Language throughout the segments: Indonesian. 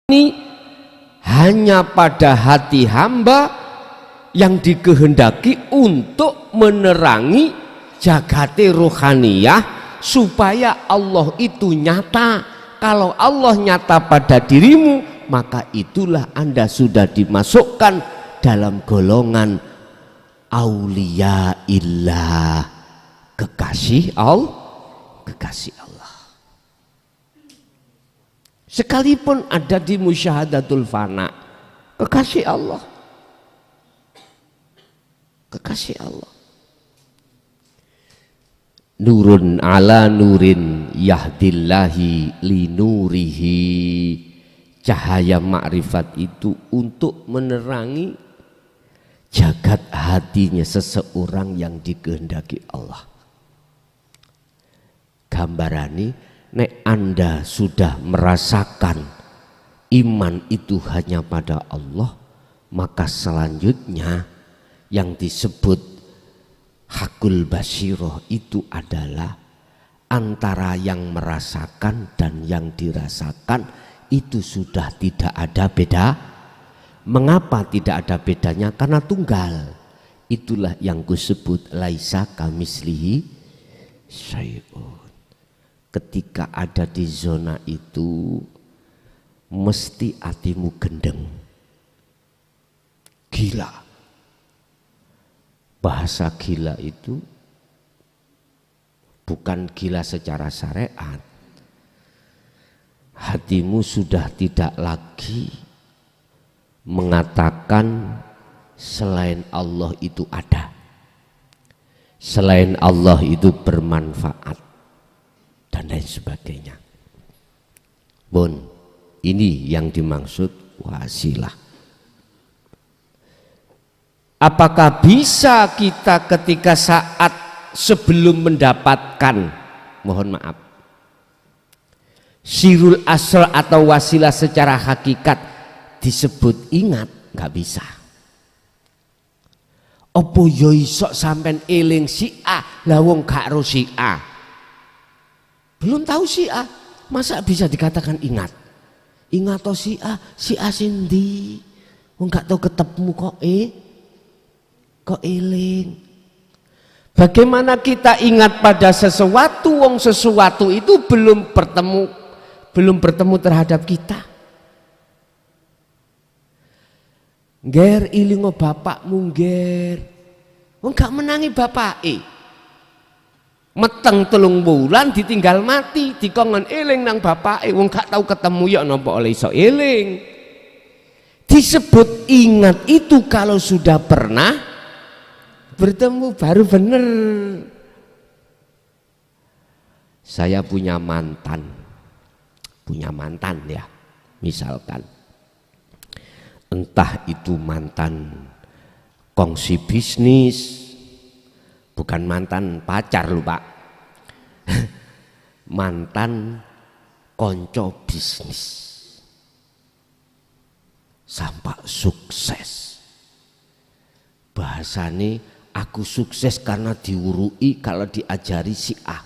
ini hanya pada hati hamba yang dikehendaki untuk menerangi jagate rohaniyah supaya Allah itu nyata. Kalau Allah nyata pada dirimu, maka itulah Anda sudah dimasukkan dalam golongan aulia illah, kekasih Allah. Sekalipun ada di musyahadatul fana, kekasih Allah. Nurun ala nurin yahdillahi linurihi. Cahaya makrifat itu untuk menerangi jagat hatinya seseorang yang dikehendaki Allah. Gambarani nek Anda sudah merasakan iman itu hanya pada Allah, maka selanjutnya yang disebut hakul basiroh itu adalah antara yang merasakan dan yang dirasakan itu sudah tidak ada beda. Mengapa tidak ada bedanya? Karena tunggal. Itulah yang kusebut laisa kamislihi syai'un. Ketika ada di zona itu mesti hatimu gendeng, gila. Bahasa gila itu bukan gila secara syariat. Hatimu sudah tidak lagi mengatakan selain Allah itu ada, selain Allah itu bermanfaat dan lain sebagainya. Bun, ini yang dimaksud wasilah. Apakah bisa kita ketika saat sebelum mendapatkan, mohon maaf, sirul asr atau wasilah secara hakikat disebut ingat? Nggak bisa. Opo yo iso sampean eling si A, lah wong gak ro si A. Belum tahu si A, masa bisa dikatakan ingat? Ingat to si A sendi? Wong gak tahu ketemu kok eling. Bagaimana kita ingat pada sesuatu, wong sesuatu itu belum bertemu terhadap kita. Nger ilingo bapakmu nger, wong gak menangi bapake. Meteng 3 bulan ditinggal mati, dikongkon eling nang bapake, wong gak tahu ketemu ya napa oleh iso eling. Disebut ingat itu kalau sudah pernah bertemu baru bener. Saya punya mantan ya, misalkan entah itu mantan kongsi bisnis, bukan mantan pacar lho Pak, mantan konco bisnis, sampai sukses. Bahasane aku sukses karena diurui kalau diajari si A.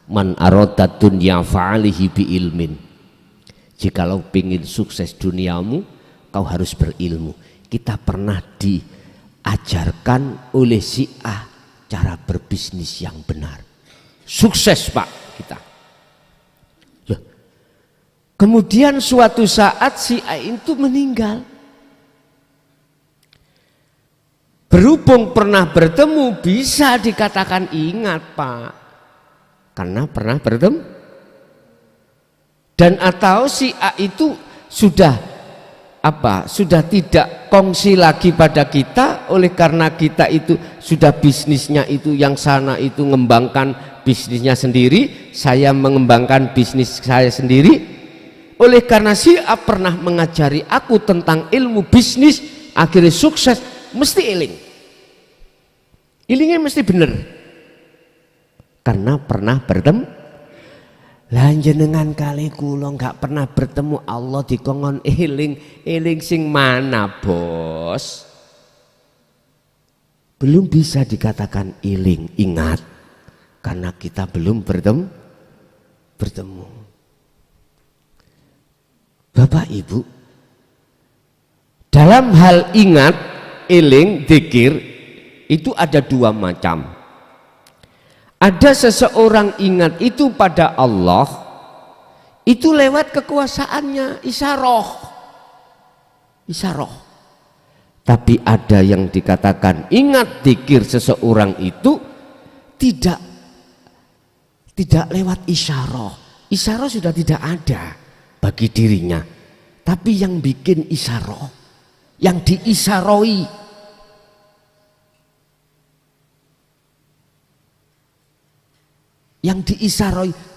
Man arodat dunya fa'alihi bi ilmin. Jikalau pingin sukses duniamu, kau harus berilmu. Kita pernah diajarkan oleh si A cara berbisnis yang benar. Sukses Pak kita. Loh. Kemudian suatu saat si A itu meninggal. Berhubung pernah bertemu bisa dikatakan ingat Pak, karena pernah bertemu. Dan atau si A itu sudah tidak kongsi lagi pada kita, oleh karena kita itu sudah bisnisnya itu yang sana itu mengembangkan bisnisnya sendiri, saya mengembangkan bisnis saya sendiri. Oleh karena si A pernah mengajari aku tentang ilmu bisnis, akhirnya sukses, mesti eling. Ilingnya mesti bener karena pernah bertemu. Lah jenengan kali kula nggak pernah bertemu, Allah dikongkon eling sing mana bos? Belum bisa dikatakan eling, ingat, karena kita belum bertemu. Bapak Ibu, Dalam hal ingat, eling, dzikir itu ada dua macam. Ada seseorang ingat itu pada Allah, itu lewat kekuasaannya, isyarah. Tapi ada yang dikatakan ingat dzikir seseorang itu tidak lewat isyarah. Isyarah sudah tidak ada bagi dirinya. Tapi yang bikin isyarah, yang diisyarahi,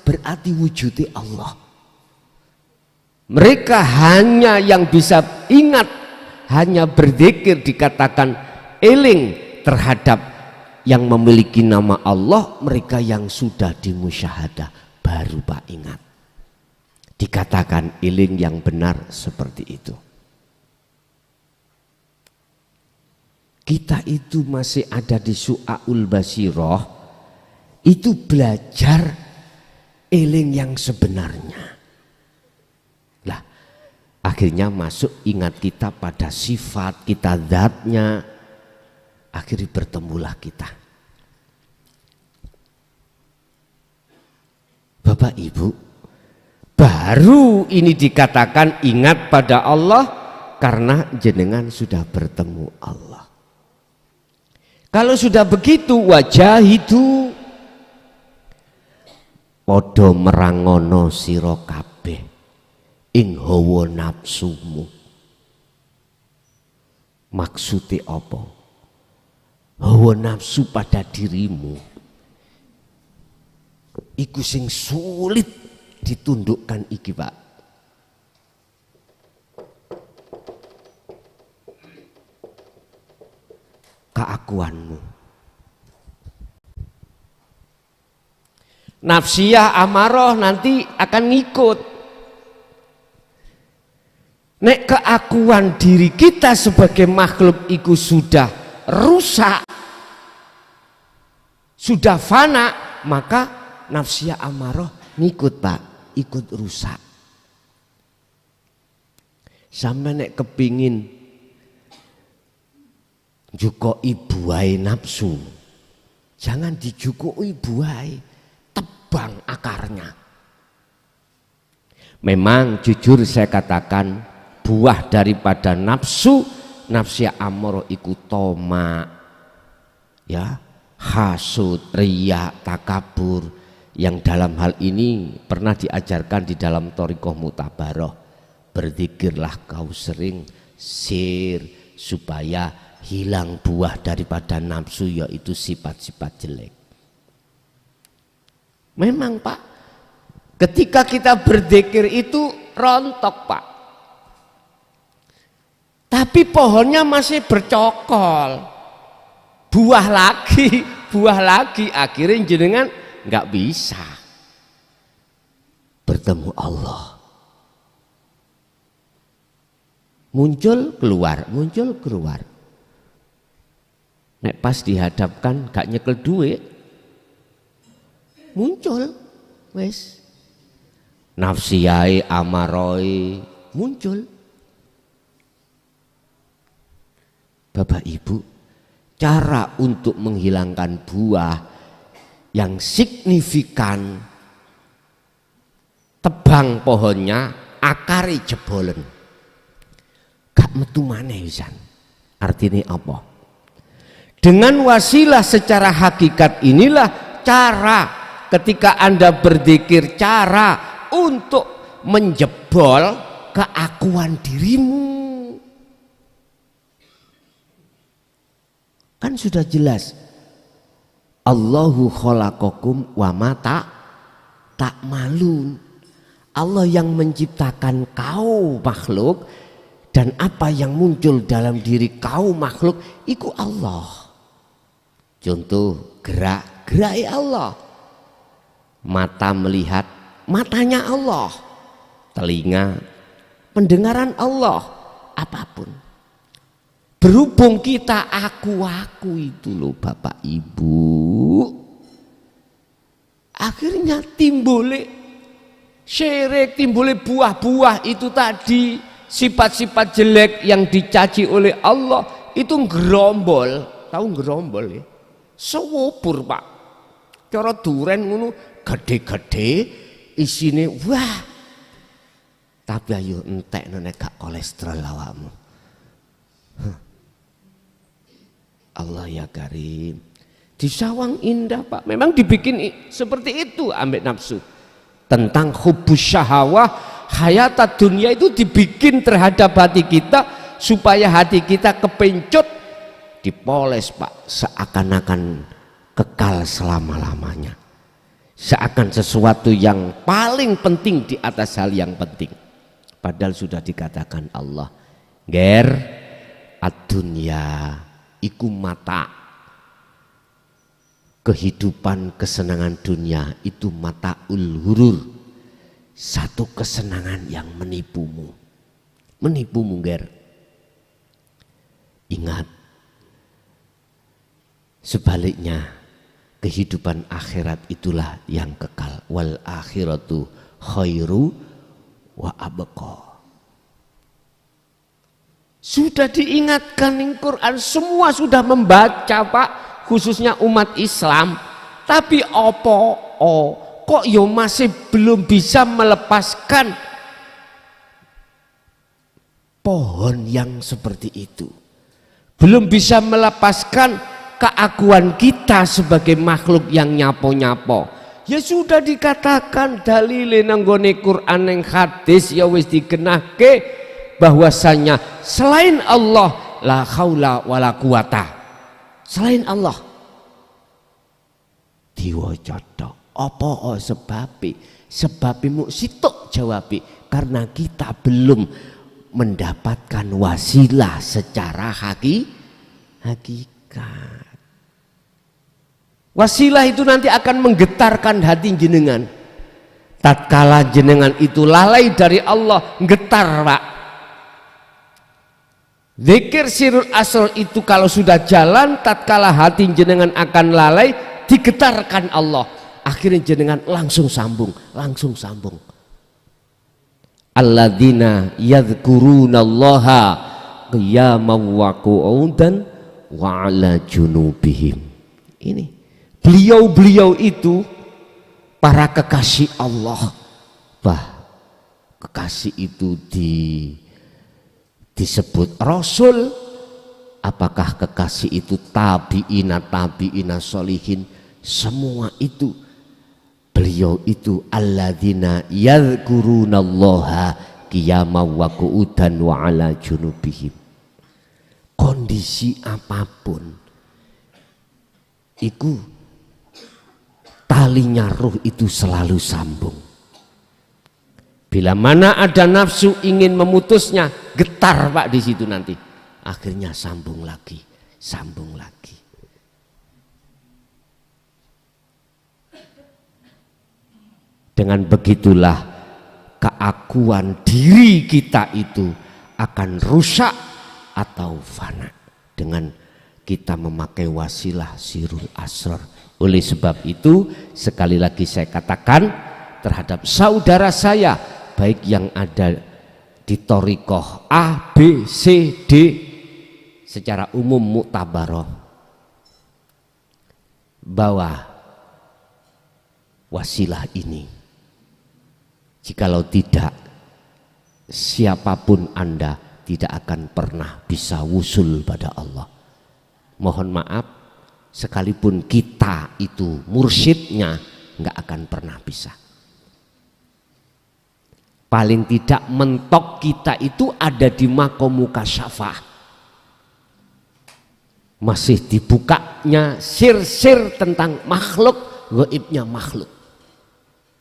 berarti wujudnya Allah. Mereka hanya yang bisa ingat, hanya berzikir, dikatakan eling terhadap yang memiliki nama Allah. Mereka yang sudah dimusyahadah baru Pak ingat, dikatakan eling yang benar seperti itu. Kita itu masih ada di Su'aul Basirah, itu belajar eling yang sebenarnya. Lah, akhirnya masuk ingat kita pada sifat kita, zatnya. Akhirnya bertemulah kita. Bapak Ibu, baru ini dikatakan ingat pada Allah karena jenengan sudah bertemu Allah. Kalau sudah begitu, wajah itu podo merangono sira kabeh ing hawa nafsumu. Maksudnya apa? Hawa nafsu pada dirimu iku sing sulit ditundukkan iki Pak. Keakuanmu. Nafsiyah amarah nanti akan ngikut. Nek keakuan diri kita sebagai makhluk iku sudah rusak, sudah fana, maka nafsiyah amarah ngikut Pak, ikut rusak. Sampai nek kepingin jukoi buai nafsu, jangan dijukoi buai, tebang akarnya. Memang jujur saya katakan, buah daripada nafsu, nafsiyah amarah iku toma, ya, hasud, riya, takabur, yang dalam hal ini pernah diajarkan di dalam thariqah mutabaroh. Berzikirlah kau sering sir supaya hilang buah daripada nafsu, yaitu sifat-sifat jelek. Memang Pak, ketika kita berzikir itu rontok Pak, tapi pohonnya masih bercokol, buah lagi, akhirnya jenengan nggak bisa bertemu Allah. Muncul keluar. Nek pas dihadapkan gak nyekel duit, muncul wes nafsiyai amaroi muncul. Bapak Ibu, cara untuk menghilangkan buah yang signifikan, tebang pohonnya, akari jebolen, gak metu maneh wisan. Artinya apa? Dengan wasilah secara hakikat inilah cara ketika Anda berzikir, cara untuk menjebol keakuan dirimu. Kan sudah jelas, Allahu khalaqakum wa ma ta'malun. Allah yang menciptakan kau makhluk, dan apa yang muncul dalam diri kau makhluk itu Allah. Contoh gerak Allah, mata melihat, matanya Allah, telinga pendengaran Allah, apapun. Berhubung kita aku itu loh Bapak Ibu, akhirnya timbul syirik, timbul buah-buah itu tadi, sifat-sifat jelek yang dicaci oleh Allah itu gerombol, tahu gerombol ya? Sewubur Pak, cara duren ngono gede-gede isine wah. Tapi ayo entek nek gak kolesterol awakmu. Allah ya Karim. Di Sawang indah Pak, memang dibikin seperti itu ambek nafsu. Tentang hubus syahwah, hayat dunia itu dibikin terhadap hati kita supaya hati kita kepencut, dipoles Pak, seakan-akan kekal selama-lamanya. Seakan sesuatu yang paling penting di atas hal yang penting. Padahal sudah dikatakan Allah, ger ad-dunya iku mata. Kehidupan kesenangan dunia itu mataul hurur, satu kesenangan yang menipumu, ger. Ingat, sebaliknya kehidupan akhirat itulah yang kekal. Wal akhiratu khairu wa abqa. Sudah diingatkan di Quran, semua sudah membaca Pak, khususnya umat Islam. Tapi kok yo masih belum bisa melepaskan pohon yang seperti itu, belum bisa melepaskan keakuan kita sebagai makhluk yang nyapo-nyapo. Ya sudah dikatakan dalile nanggone Quran yang hadis ya wis digenahke bahwasanya selain Allah la haula wala quwata. Selain Allah diwaca tok. Apa sebabimu sitok jawabi, karena kita belum mendapatkan wasilah secara hakikat. Wasilah itu nanti akan menggetarkan hati jenengan. Tatkala jenengan itu lalai dari Allah, getar Pak. Zikir sirul asr itu kalau sudah jalan, tatkala hati jenengan akan lalai, digetarkan Allah. Akhirnya jenengan langsung sambung. Alladzina yadhkurunallaha qiyaman wa qu'udan wa 'ala junubihim. Ini beliau itu para kekasih Allah. Kekasih itu disebut Rasul. Apakah kekasih itu tabi'ina solihin? Semua itu beliau itu alladzina yadhkurunallaha qiyaman wa qu'udan wa 'ala junubihim. Kondisi apapun iku talinya ruh itu selalu sambung. Bila mana ada nafsu ingin memutusnya, getar Pak di situ nanti. Akhirnya sambung lagi. Dengan begitulah keakuan diri kita itu akan rusak atau fana dengan kita memakai wasilah sirul asrar. Oleh sebab itu sekali lagi saya katakan terhadap saudara saya, baik yang ada di thariqah A, B, C, D secara umum muktabaroh, bahwa wasilah ini jikalau tidak, siapapun Anda tidak akan pernah bisa wusul pada Allah. Mohon maaf, sekalipun kita itu mursyidnya, nggak akan pernah bisa. Paling tidak mentok kita itu ada di makom mukasyafah. Masih dibukanya sir-sir tentang makhluk, gaibnya makhluk.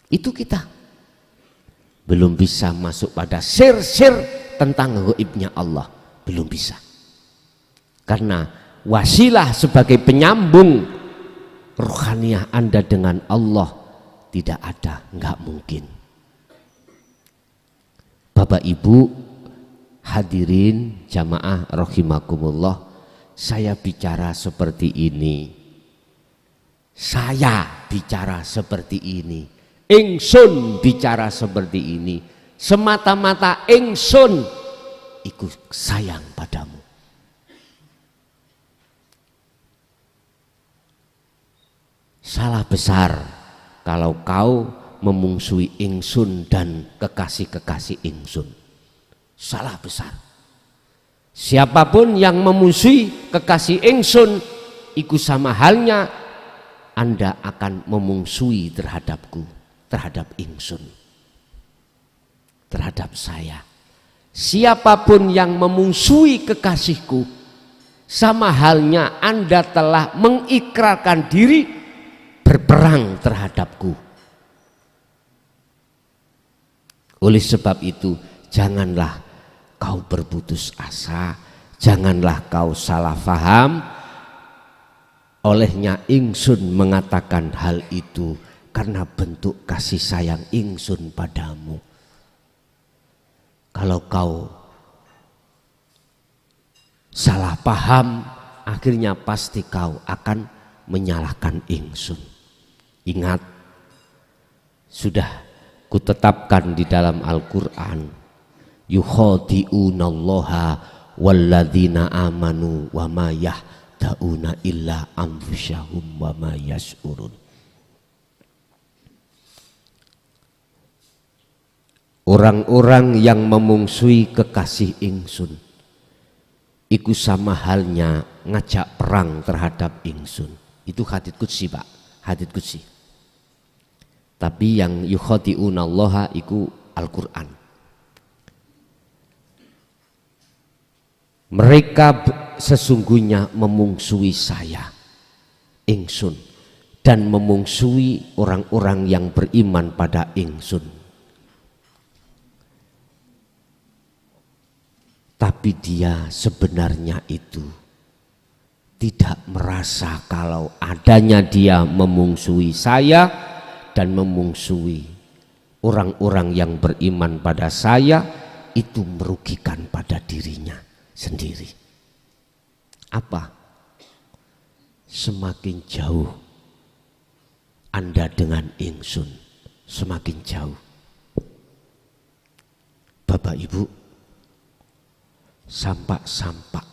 Itu kita. Belum bisa masuk pada sir-sir tentang gaibnya Allah. Belum bisa. Karena wasilah sebagai penyambung ruhaniyah Anda dengan Allah tidak ada, nggak mungkin. Bapak Ibu hadirin jamaah rahimakumullah, saya bicara seperti ini. Saya bicara seperti ini. Ingsun bicara seperti ini semata-mata ingsun iku sayang padamu. Salah besar kalau kau memungsuhi ingsun dan kekasih-kekasih ingsun. Salah besar. Siapapun yang memusuhi kekasih ingsun, iku sama halnya Anda akan memungsuhi terhadapku, terhadap ingsun, terhadap saya. Siapapun yang memusuhi kekasihku, sama halnya Anda telah mengikrarkan diri berperang terhadapku. Oleh sebab itu, janganlah kau berputus asa, janganlah kau salah faham. Olehnya ingsun mengatakan hal itu karena bentuk kasih sayang ingsun padamu. Kalau kau salah paham, akhirnya pasti kau akan menyalahkan ingsun. Ingat, sudah kutetapkan di dalam Al-Quran, yukhadi'unallaha walladzina amanu wa ma yahda'una illa anfusahum wa ma yash'urun. Orang-orang yang memungsuhi kekasih ingsun, iku sama halnya ngajak perang terhadap ingsun. Itu hadits qudsi, Pak, hadits qudsi. Tapi yang yukhadi'unallaha iku Al-Quran. Mereka sesungguhnya memungsuhi saya, ingsun, dan memungsuhi orang-orang yang beriman pada ingsun. Tapi dia sebenarnya itu tidak merasa kalau adanya dia memungsuhi saya dan memungsuhi orang-orang yang beriman pada saya itu merugikan pada dirinya sendiri. Apa? Semakin jauh Anda dengan ingsun, semakin jauh. Bapak Ibu, sampak-sampak,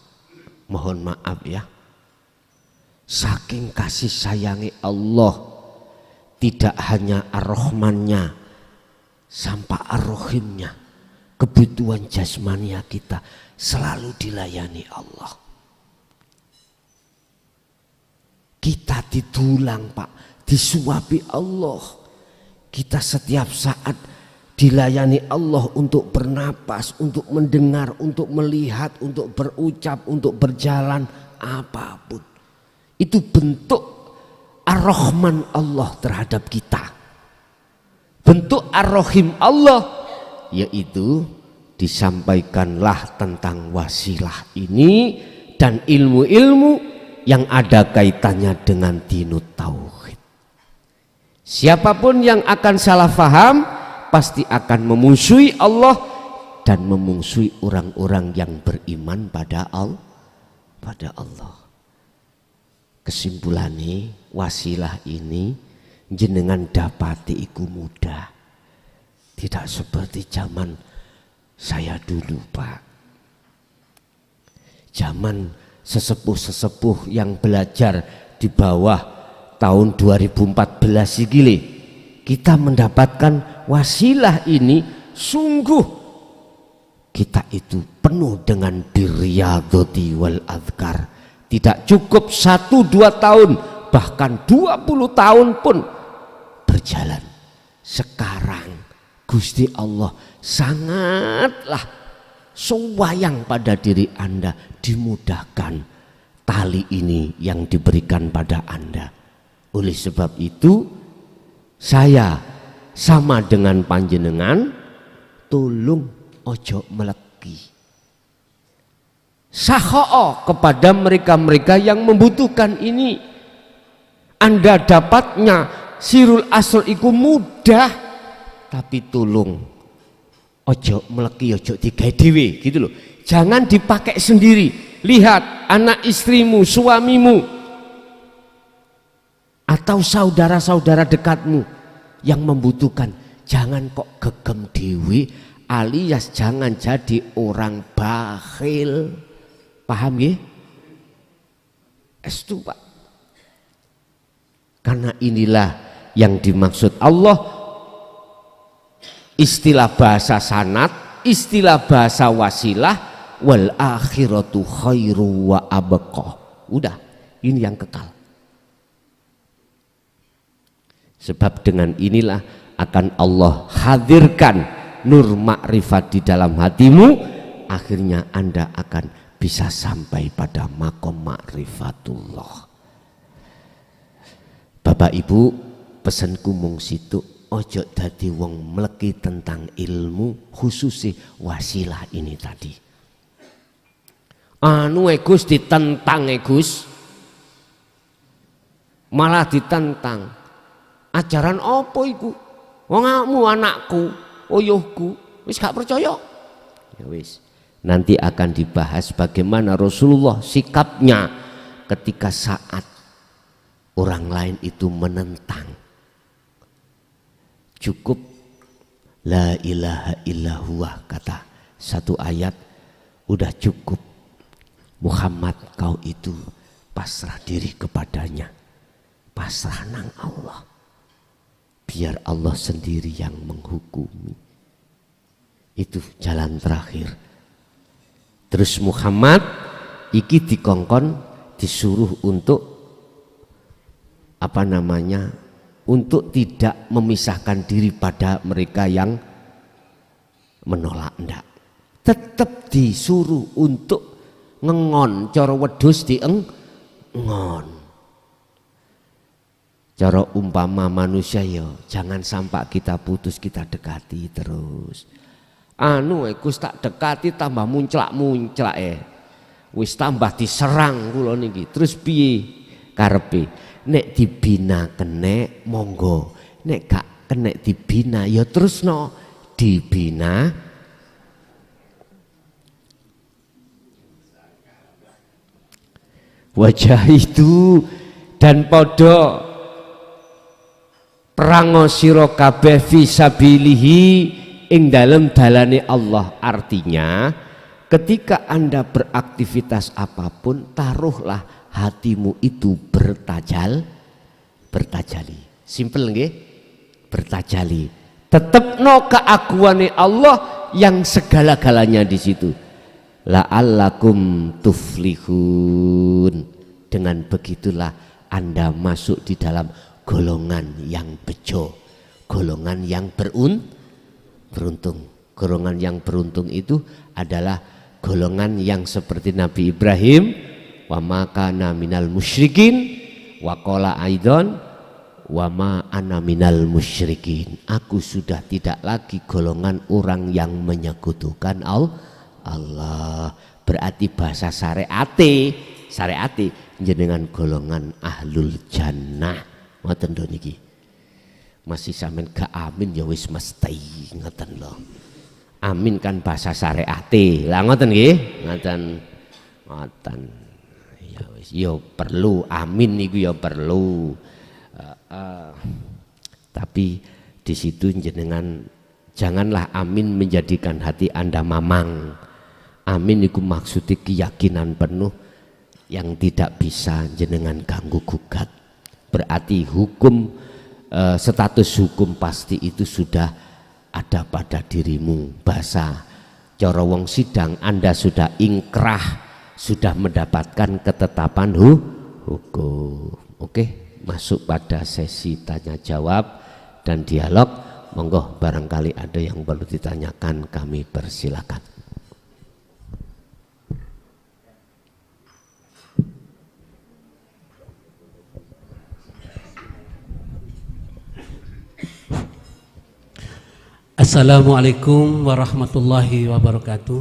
mohon maaf ya, saking kasih sayangi Allah, tidak hanya Ar-Rahmannya, sampai Ar-Rahimnya, kebutuhan jasmania kita selalu dilayani Allah. Kita didulang, Pak, disuapi Allah. Kita setiap saat dilayani Allah untuk bernapas, untuk mendengar, untuk melihat, untuk berucap, untuk berjalan, apapun. Itu bentuk Ar-Rahman Allah terhadap kita. Bentuk Ar-Rahim Allah, yaitu disampaikanlah tentang wasilah ini dan ilmu-ilmu yang ada kaitannya dengan dinut tauhid. Siapapun yang akan salah faham pasti akan memusuhi Allah dan memusuhi orang-orang yang beriman pada Allah. Kesimpulannya, wasilah ini jenengan dapati iku mudah. Tidak seperti zaman saya dulu, Pak. Zaman sesepuh-sesepuh yang belajar di bawah tahun 2014 gile, kita mendapatkan wasilah ini sungguh kita itu penuh dengan birriyadhati wal adhkar. Tidak cukup 1-2 tahun, bahkan 20 tahun pun berjalan. Sekarang Gusti Allah sangatlah sayang pada diri Anda, dimudahkan tali ini yang diberikan pada Anda. Oleh sebab itu saya sama dengan panjenengan, tolong ojo meleki. Saho'o kepada mereka-mereka yang membutuhkan ini. Anda dapatnya sirul asr iku mudah, tapi tolong ojo meleki, ojo digawe dhewe gitu loh. Jangan dipakai sendiri. Lihat anak istrimu, suamimu, atau saudara-saudara dekatmu yang membutuhkan, jangan kok gegem dhewe alias jangan jadi orang bakhil. Paham ya? Estu Pak. Karena inilah yang dimaksud Allah, istilah bahasa sanad, istilah bahasa wasilah, wal akhiratu khairu wa abqa. Udah, ini yang kekal. Sebab dengan inilah akan Allah hadirkan nur makrifat di dalam hatimu, akhirnya Anda akan bisa sampai pada makom makrifatullah. Bapak Ibu, pesanku mung situ, ojo dadi wong mleki tentang ilmu, khususnya wasilah ini tadi. Anu Gus ditentang Gus, malah ditentang. Ajaran apa iku? Wong anakku, oyuhku, wis gak percaya. Ya wis. Nanti akan dibahas bagaimana Rasulullah sikapnya ketika saat orang lain itu menentang. Cukup la ilaha illallah, kata satu ayat udah cukup. Muhammad, kau itu pasrah diri kepadanya, pasrah nang Allah, biar Allah sendiri yang menghukumi. Itu jalan terakhir. Terus Muhammad iki dikongkon disuruh untuk untuk tidak memisahkan diri pada mereka yang menolak, ndak. Tetap disuruh untuk ngengon, cara wedhus diengon. Cara umpama manusia ya, jangan sampai kita putus, kita dekati terus. Gus tak dekati tambah munclak wis tambah diserang kula niki. Terus piye karepe? Nek dibina kenek monggo, nek gak kenek dibina ya terusno dibina. Wajah itu dan podo perango sira kabeh fisabilihi ing dalem dalane Allah. Artinya ketika Anda beraktivitas apapun, taruhlah hatimu itu bertajali. Simple nggih? Bertajali. Tetepno keaguane Allah yang segala-galanya di situ. La'allakum tuflihun. Dengan begitulah Anda masuk di dalam golongan yang bejo, golongan yang beruntung. Golongan yang beruntung itu adalah golongan yang seperti Nabi Ibrahim, wa ma kana minal musyrikin, wa qala aidan wa ma ana minal musyrikin. Aku sudah tidak lagi golongan orang yang menyekutukan Allah. Berarti bahasa syariate jenengan golongan ahlul jannah. Ngoten lho niki. Masih sampean gak amin ya wis mesti ngoten lho. Amin kan bahasa syariate. Lah ngoten nggih? Ngoten. Ya wis, ya perlu amin niku ya perlu. Tapi di situ jenengan janganlah amin menjadikan hati Anda mamang. Amin itu maksudnya keyakinan penuh yang tidak bisa jenengan ganggu gugat. Berarti hukum status hukum pasti itu sudah ada pada dirimu. Bahasa cara wong sidang, Anda sudah ingkrah, sudah mendapatkan ketetapan hukum. Oke, masuk pada sesi tanya jawab dan dialog. Monggo barangkali ada yang perlu ditanyakan, kami persilakan. Assalamualaikum warahmatullahi wabarakatuh.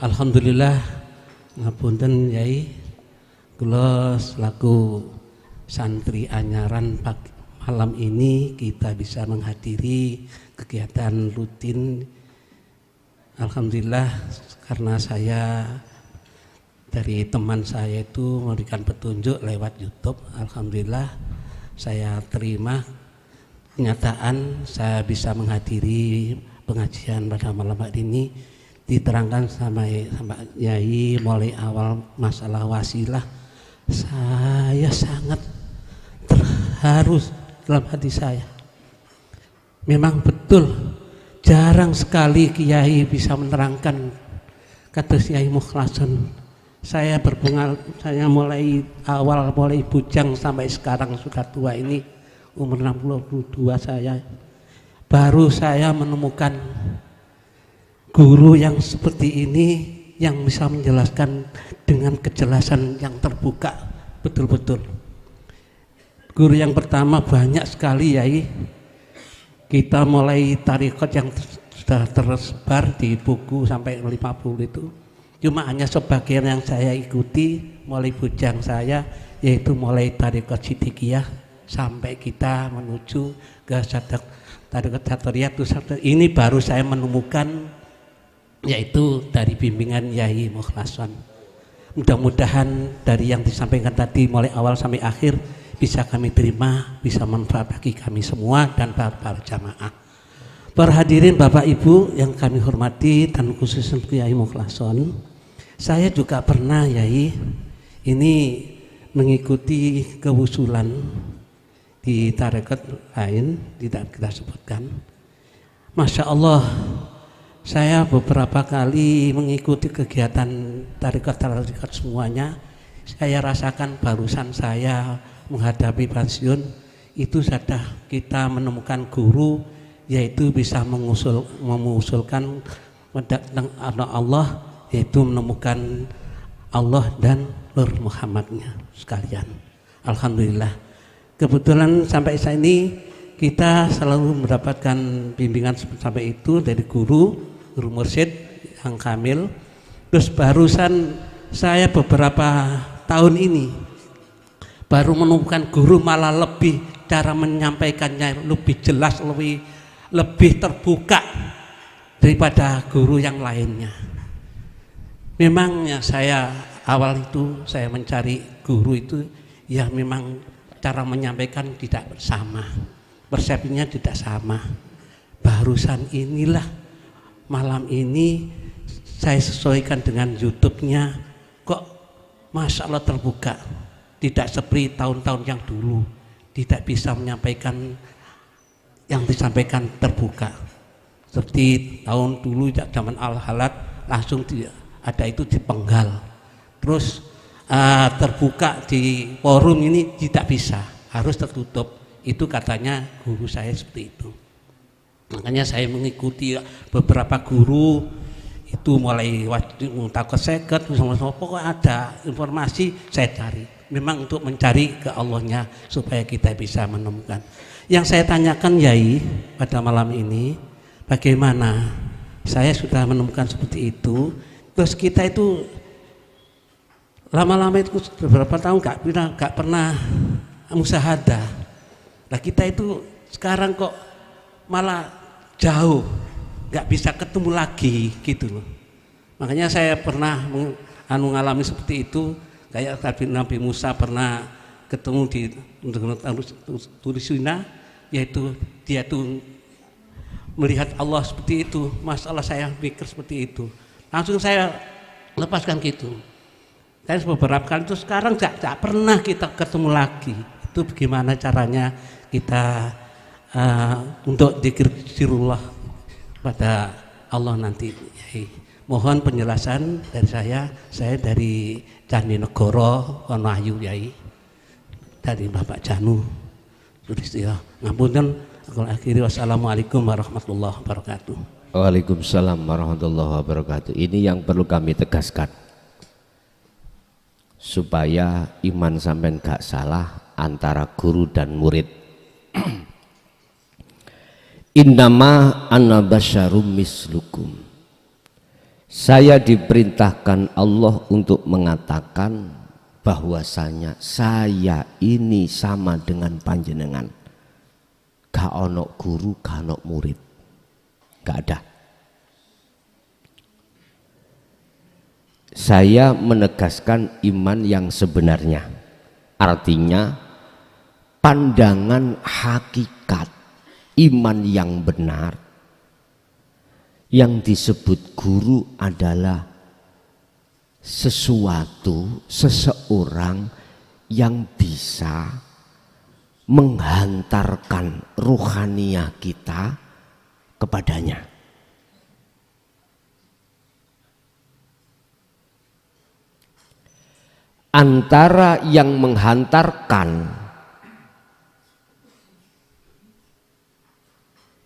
Alhamdulillah, ngapunten Yai, kula selaku santri anyaran malam ini kita bisa menghadiri kegiatan rutin. Alhamdulillah, karena saya dari teman saya itu memberikan petunjuk lewat YouTube. Alhamdulillah saya terima kenyataan saya bisa menghadiri pengajian pada malam hari ini diterangkan sama Yai mulai awal masalah wasilah. Saya sangat terharu dalam hati saya. Memang betul jarang sekali kiai bisa menerangkan, kata Kiai Mukhlason. Saya mulai bujang sampai sekarang sudah tua ini, umur 62 saya, baru saya menemukan guru yang seperti ini yang bisa menjelaskan dengan kejelasan yang terbuka betul-betul. Guru yang pertama banyak sekali Yai, kita mulai tarekat yang sudah tersebar di buku sampai 50 itu, cuma hanya sebagian yang saya ikuti mulai bujang saya, yaitu mulai tarekat Siddiqiyah sampai kita menuju ke tarekat Satoriyah. Ini baru saya menemukan, yaitu dari bimbingan Yai Mukhlason. Mudah-mudahan dari yang disampaikan tadi mulai awal sampai akhir bisa kami terima, bisa manfaat bagi kami semua dan para jamaah. Para hadirin Bapak Ibu yang kami hormati dan khususnya Yai Mukhlason, saya juga pernah Yai ini mengikuti kewusulan di tarekat lain, tidak kita sebutkan. Masya Allah, saya beberapa kali mengikuti kegiatan tarekat semuanya. Saya rasakan barusan saya menghadapi pensiun itu sudah kita menemukan guru, yaitu bisa mengusulkan tentang Allah, yaitu menemukan Allah dan Nur Muhammadnya sekalian. Alhamdulillah, kebetulan sampai saat ini kita selalu mendapatkan bimbingan sampai itu dari guru mursyid yang kamil. Terus barusan saya beberapa tahun ini baru menemukan guru malah lebih cara menyampaikannya lebih jelas, lebih terbuka daripada guru yang lainnya. Memangnya saya awal itu saya mencari guru itu ya memang cara menyampaikan tidak sama, persepsinya tidak sama. Barusan inilah malam ini saya sesuaikan dengan YouTube-nya, kok Masya Allah terbuka, tidak seperti tahun-tahun yang dulu tidak bisa menyampaikan yang disampaikan terbuka. Seperti tahun dulu zaman Al-Halat langsung ada itu dipenggal, terus terbuka di forum ini tidak bisa, harus tertutup. Itu katanya guru saya seperti itu. Makanya saya mengikuti beberapa guru itu mulai takut seket, pokoknya ada informasi saya cari. Memang untuk mencari ke Allahnya supaya kita bisa menemukan. Yang saya tanyakan Yai pada malam ini, bagaimana saya sudah menemukan seperti itu, terus kita itu lama-lama itu beberapa tahun gak pernah musyahadah. Nah kita itu sekarang kok malah jauh, gak bisa ketemu lagi gitu loh. Makanya saya pernah mengalami seperti itu. Kayak Nabi Musa pernah ketemu di Turisina, yaitu dia tuh melihat Allah seperti itu. Masalah saya pikir seperti itu, langsung saya lepaskan gitu. Saya beberapa kali itu sekarang gak pernah kita ketemu lagi. Itu bagaimana caranya kita untuk dzikirullah pada Allah nanti. Mohon penjelasan dari saya dari Candi Negoro Wahyu Yai, dari Bapak Janu Sulistyo. Ngapunten, aku akhiri, wassalamualaikum warahmatullahi wabarakatuh. Waalaikumsalam warahmatullahi wabarakatuh. Ini yang perlu kami tegaskan supaya iman sampean gak salah antara guru dan murid. Innama ana basyarum mislukum. Saya diperintahkan Allah untuk mengatakan bahwasanya saya ini sama dengan panjenengan. Gak ono guru, gak ono murid, gak ada. Saya menegaskan iman yang sebenarnya, artinya pandangan hakikat iman yang benar Yang disebut guru adalah seseorang yang bisa menghantarkan ruhaniah kita kepadanya. Antara yang menghantarkan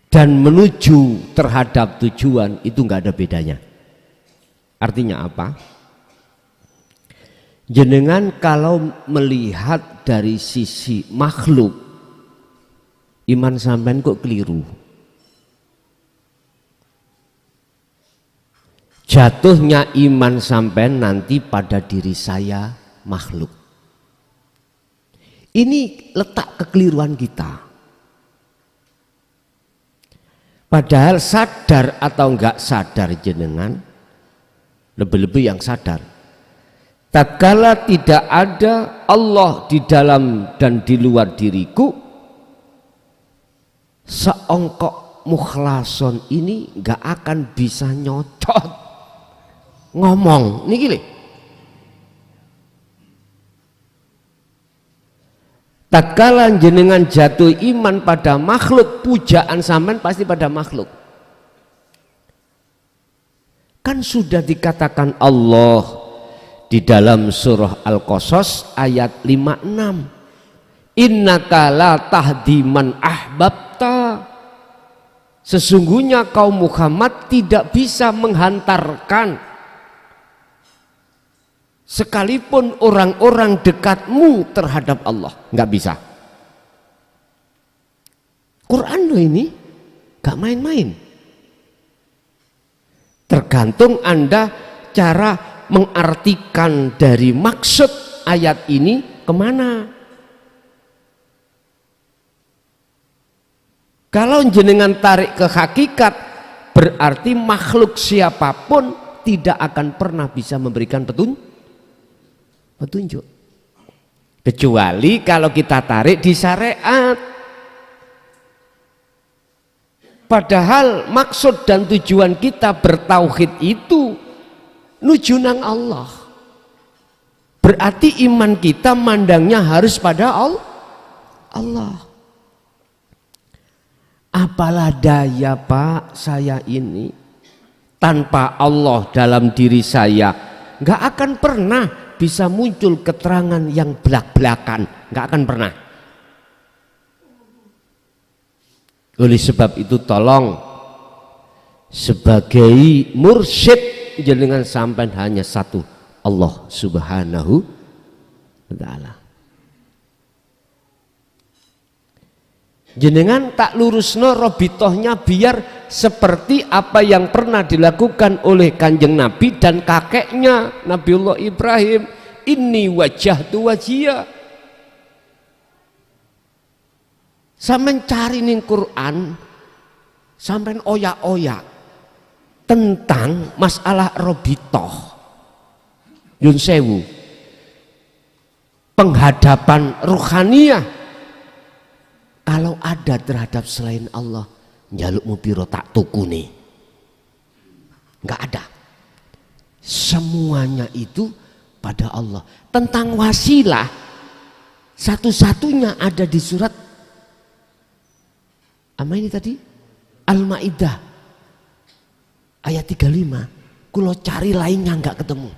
dan menuju terhadap tujuan itu nggak ada bedanya. Artinya apa? Jenengan kalau melihat dari sisi makhluk, iman sampean kok keliru. Jatuhnya iman sampean nanti pada diri saya makhluk. Ini letak kekeliruan kita. Padahal sadar atau enggak sadar jenengan, lebih-lebih yang sadar, tatkala tidak ada Allah di dalam dan di luar diriku, seongkok mukhlason ini enggak akan bisa nyocot ngomong niki lho. Tatkala jenengan jatuh iman pada makhluk, pujaan sampean pasti pada makhluk. Kan sudah dikatakan Allah di dalam surah Al-Qasas ayat 56. Innaka la tahdi man ahbabta. Sesungguhnya kaum Muhammad tidak bisa menghantarkan sekalipun orang-orang dekatmu terhadap Allah, nggak bisa. Quran loh ini, nggak main-main. Tergantung Anda cara mengartikan dari maksud ayat ini kemana. Kalau jenengan tarik ke hakikat, berarti makhluk siapapun tidak akan pernah bisa memberikan petunjuk, kecuali kalau kita tarik di syariat. Padahal maksud dan tujuan kita bertauhid itu nuju nang Allah. Berarti iman kita mandangnya harus pada Allah. Apalah daya Pak, saya ini tanpa Allah dalam diri saya nggak akan pernah bisa muncul keterangan yang belak-belakan, nggak akan pernah. Oleh sebab itu tolong sebagai mursyid jenengan sampai hanya satu, Allah Subhanahu wa ta'ala. Jenengan tak lurusno robitohnya biar seperti apa yang pernah dilakukan oleh Kanjeng Nabi dan kakeknya Nabiullah Ibrahim. Inni wajjahtu wajhiya. Sampeyan cari ning Quran, sampeyan oyak-oyak tentang masalah robitoh. Yun sewu, penghadapan ruhaniyah kalau ada terhadap selain Allah, njalukmu piro tak tukune, nggak ada. Semuanya itu pada Allah. Tentang wasilah, satu-satunya ada di surat apa ini tadi? Al-Maidah ayat 35. Kulo cari lainnya nggak ketemu.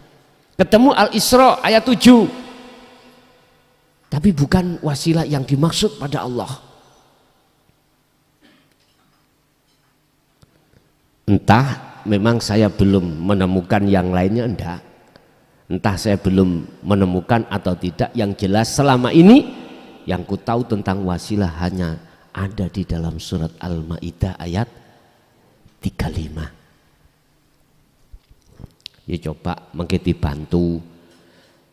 Ketemu Al-Isra ayat 7. Tapi bukan wasilah yang dimaksud pada Allah. Entah memang saya belum menemukan yang lainnya, enggak. Entah saya belum menemukan atau tidak. Yang jelas selama ini yang ku tahu tentang wasilah hanya ada di dalam surat Al-Maidah ayat 35. Ya coba mengke dibantu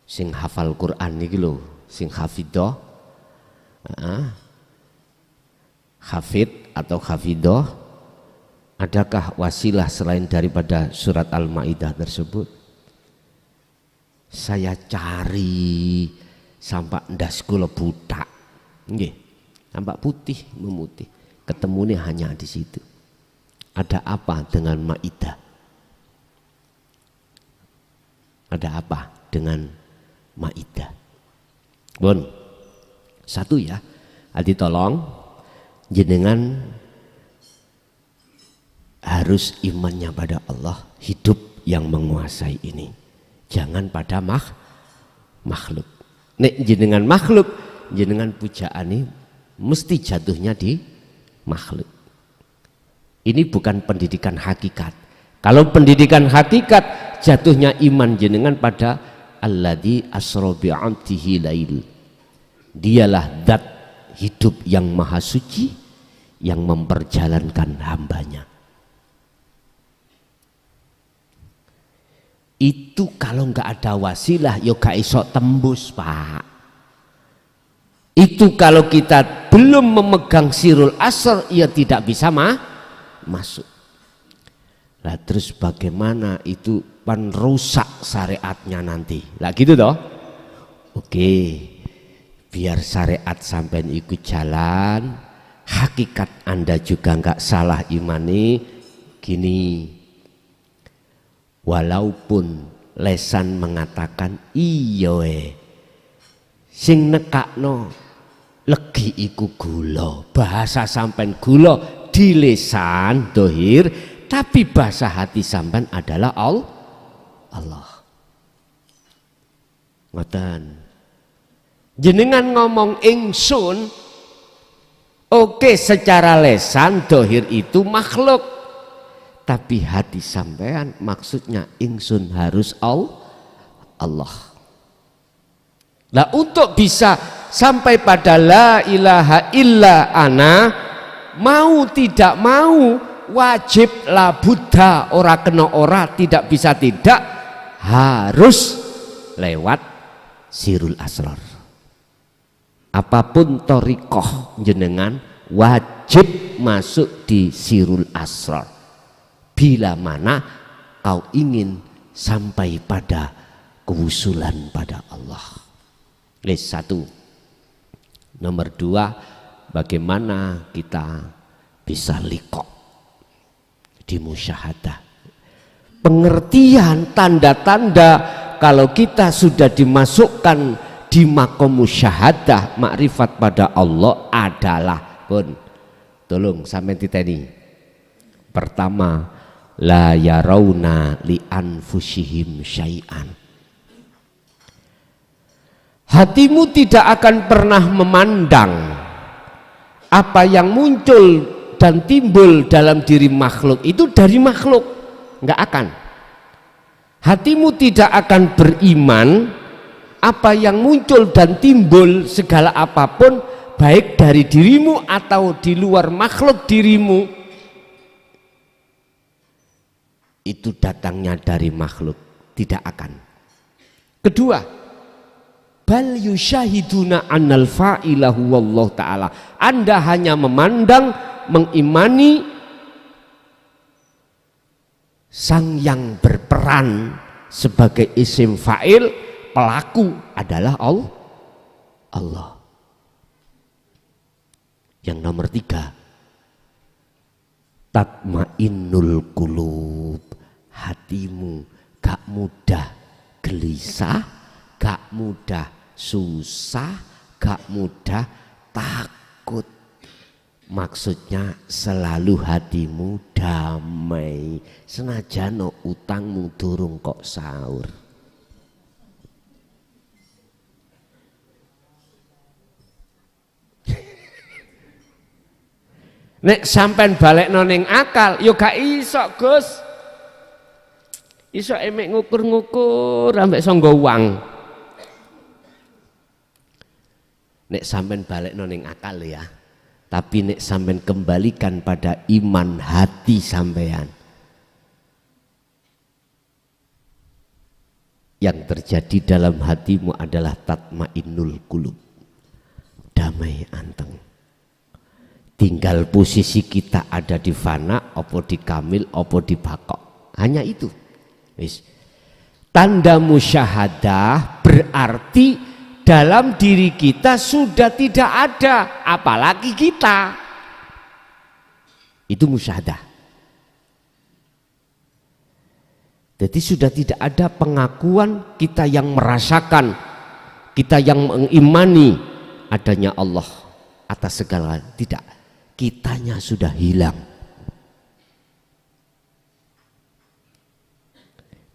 sing hafal Quran niki lho, sing hafidhah. Hafid atau hafidhah, adakah wasilah selain daripada surat Al-Maidah tersebut? Saya cari sampai ndas kula butak. Nggih. Nampak putih memutih, ketemunya hanya di situ. Ada apa dengan Maidah? Ada apa dengan Maidah? Bon, satu ya, adi tolong jenengan harus imannya pada Allah, hidup yang menguasai ini, jangan pada makhluk. Nek jenengan makhluk, jenengan pujaan ini mesti jatuhnya di makhluk. Ini bukan pendidikan hakikat. Kalau pendidikan hakikat, jatuhnya iman jenengan pada alladzi asra bi 'abdihi lail. Dialah zat hidup yang maha suci yang memperjalankan hambanya. Itu kalau nggak ada wasilah ya gak iso tembus, Pak. Itu kalau kita belum memegang sirul asr ya tidak bisa masuk. Lah terus bagaimana itu rusak syariatnya nanti? Lah gitu toh. Oke. Biar syariat sampai ikut jalan, hakikat Anda juga nggak salah imani. Gini, walaupun lesan mengatakan iya sing nekakno legi iku gula, bahasa sampean gula di lesan dohir, tapi bahasa hati sampean adalah Allah. Ngoten. Jenengan ngomong ingsun, oke, secara lesan dohir itu makhluk, tapi hati sampean maksudnya ingsun harus Allah. Nah, untuk bisa sampai pada la ilaha illa ana, mau tidak mau wajib la buddha, ora kena ora, tidak bisa tidak, harus lewat sirul asrar. Apapun thariqah jenengan wajib masuk di sirul asrar. Bila mana kau ingin sampai pada kewusulan pada Allah. Satu. Nomor dua, bagaimana kita bisa liqa di musyahadah. Pengertian tanda-tanda kalau kita sudah dimasukkan di makom musyahadah, makrifat pada Allah adalah, pun tolong sampai titeni. Pertama, la yarawna li anfusihim syai'an. Hatimu tidak akan pernah memandang apa yang muncul dan timbul dalam diri makhluk itu dari makhluk, nggak akan. Hatimu tidak akan beriman apa yang muncul dan timbul segala apapun, baik dari dirimu atau di luar makhluk dirimu, itu datangnya dari makhluk, tidak akan. Kedua, bal yusyahiduna annal fa'ilahu wallahu ta'ala. Anda hanya memandang, mengimani sang yang berperan sebagai isim fa'il, pelaku adalah Allah. Yang nomor tiga, tatmainnul qulub, hatimu gak mudah gelisah, gak mudah susah, gak mudah takut. Maksudnya selalu hatimu damai, senajan utangmu durung kok sahur. Nek sampean balekno ning akal, yo gak iso, Gus. Iso emek ngukur-ngukur ambek sanggo uang. Nek sampean balekno ning akal ya. Tapi nek sampean kembalikan pada iman hati sampean, yang terjadi dalam hatimu adalah tatmainnul qulub, damai anteng. Tinggal posisi kita ada di fana, opo di kamil, opo di bakok. Hanya itu. Wis. Tanda musyahadah berarti dalam diri kita sudah tidak ada, apalagi kita. Itu musyahadah. Jadi sudah tidak ada pengakuan kita yang merasakan, kita yang mengimani adanya Allah atas segala, tidak, kitanya sudah hilang.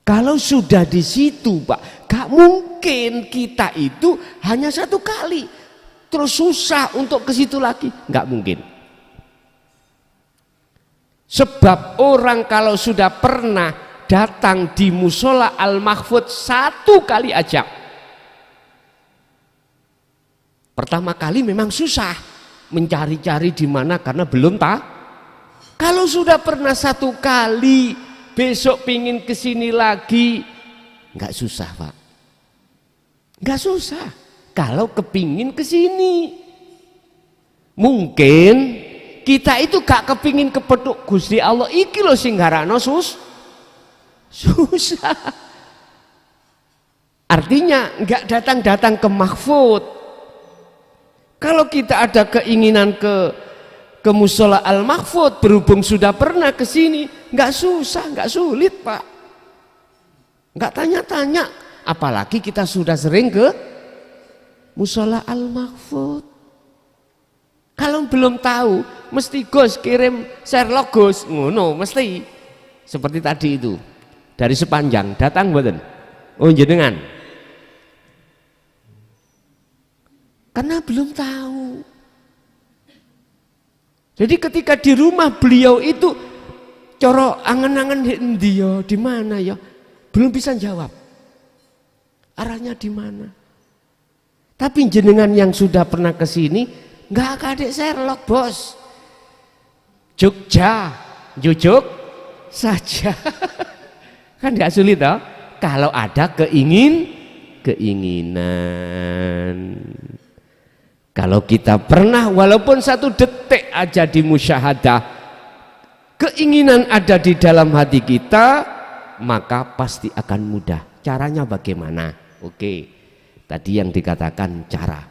Kalau sudah di situ Pak, gak mungkin kita itu hanya satu kali terus susah untuk ke situ lagi, gak mungkin. Sebab orang kalau sudah pernah datang di musola Al-Mahfud satu kali aja, pertama kali memang susah mencari-cari di mana karena belum tahu. Kalau sudah pernah satu kali, besok pingin kesini lagi, nggak susah Pak, nggak susah. Kalau kepingin kesini, mungkin kita itu gak kepingin kepethuk Gusti Allah iki lho sing garano susah. Artinya nggak datang-datang ke Mahfud. Kalau kita ada keinginan ke musola Al-Mahfud, berhubung sudah pernah ke sini, nggak susah, nggak sulit Pak, nggak tanya-tanya. Apalagi kita sudah sering ke musola Al-Mahfud. Kalau belum tahu, mesti Gus kirim Sherlock Gus, ngono mesti. Seperti tadi itu, dari Sepanjang datang mboten? Oh jenengan. Karena belum tahu. Jadi ketika di rumah beliau itu coro angen-angen dia di mana ya, belum bisa jawab. Arahnya di mana? Tapi jenengan yang sudah pernah ke sini, nggak kadek Sherlock bos. Jogja, jujuk saja. Kan nggak sulit toh? Kalau ada keinginan. Kalau kita pernah walaupun satu detik aja di musyahadah, keinginan ada di dalam hati kita, maka pasti akan mudah. Caranya bagaimana? Oke, tadi yang dikatakan cara.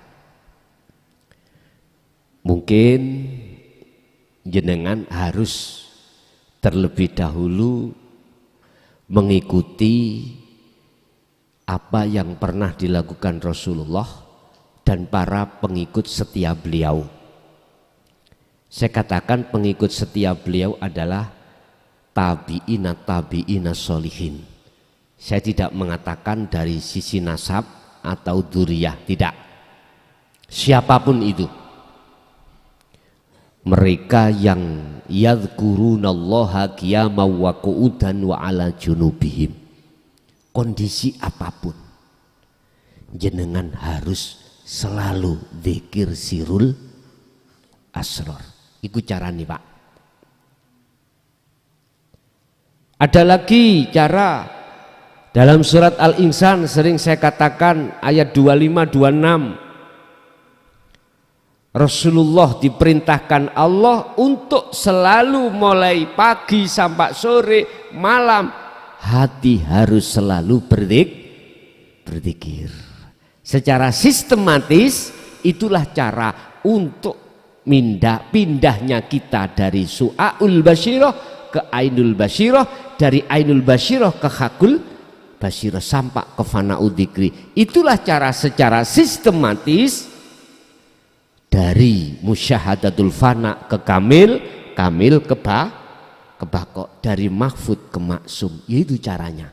Mungkin jenengan harus terlebih dahulu mengikuti apa yang pernah dilakukan Rasulullah dan para pengikut setia beliau. Saya katakan pengikut setia beliau adalah tabi'ina solihin. Saya tidak mengatakan dari sisi nasab atau dzurriyyah, tidak. Siapapun itu. Mereka yang yadhkurunallaha qiyaman wa qu'udan wa ala junubihim. Kondisi apapun, jenengan harus selalu dzikir sirul asror. Iku carane Pak. Ada lagi cara dalam surat Al-Insan, sering saya katakan ayat 25-26. Rasulullah diperintahkan Allah untuk selalu mulai pagi sampai sore malam, hati harus selalu berzikir. Secara sistematis itulah cara untuk pindahnya kita dari su'aul basyirah ke ainul basyirah, dari ainul basyirah ke hakul basyirah sampai ke fana'ud dzikri. Itulah cara secara sistematis dari musyahadatul fana ke kamil ke bako, dari mahfud ke maksum. Itu caranya.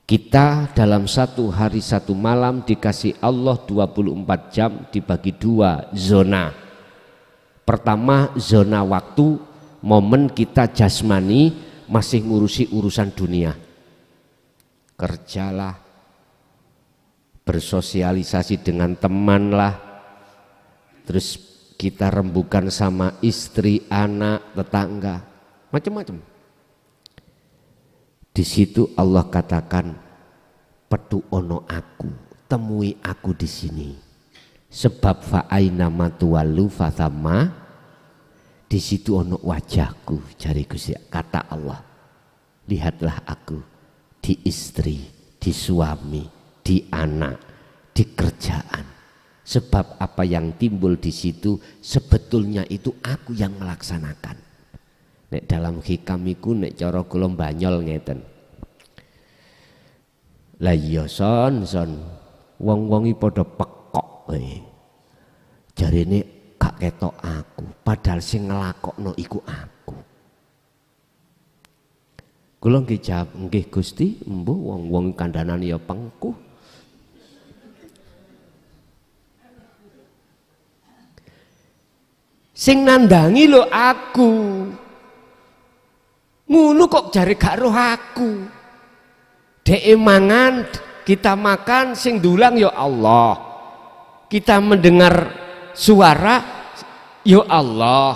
Kita dalam satu hari satu malam dikasih Allah 24 jam dibagi dua zona. Pertama zona waktu, momen kita jasmani masih ngurusi urusan dunia, kerjalah, bersosialisasi dengan teman lah, terus kita rembukan sama istri, anak, tetangga, macam-macam. Di situ Allah katakan, petu ono aku, temui aku di sini. Sebab fa'aina matuwalu fathamma, di situ ono wajahku, jari Gusti, kata Allah. Lihatlah aku di istri, di suami, di anak, di kerjaan. Sebab apa yang timbul di situ sebetulnya itu aku yang melaksanakan. Nek dalam hikam iku nek cara kula Banyol ngeten. Lah iya son wong-wongi padha pekok jarene gak ketok aku, padahal sing nglakokno iku aku. Kula nggih jawab, nggih Gusti, mbuh wong-wong kandhanan ya pengku. Sing nandangi lho aku. Ngono kok jare gak roh aku. Dek mangan, kita makan, sing dulang ya Allah. Kita mendengar suara ya Allah.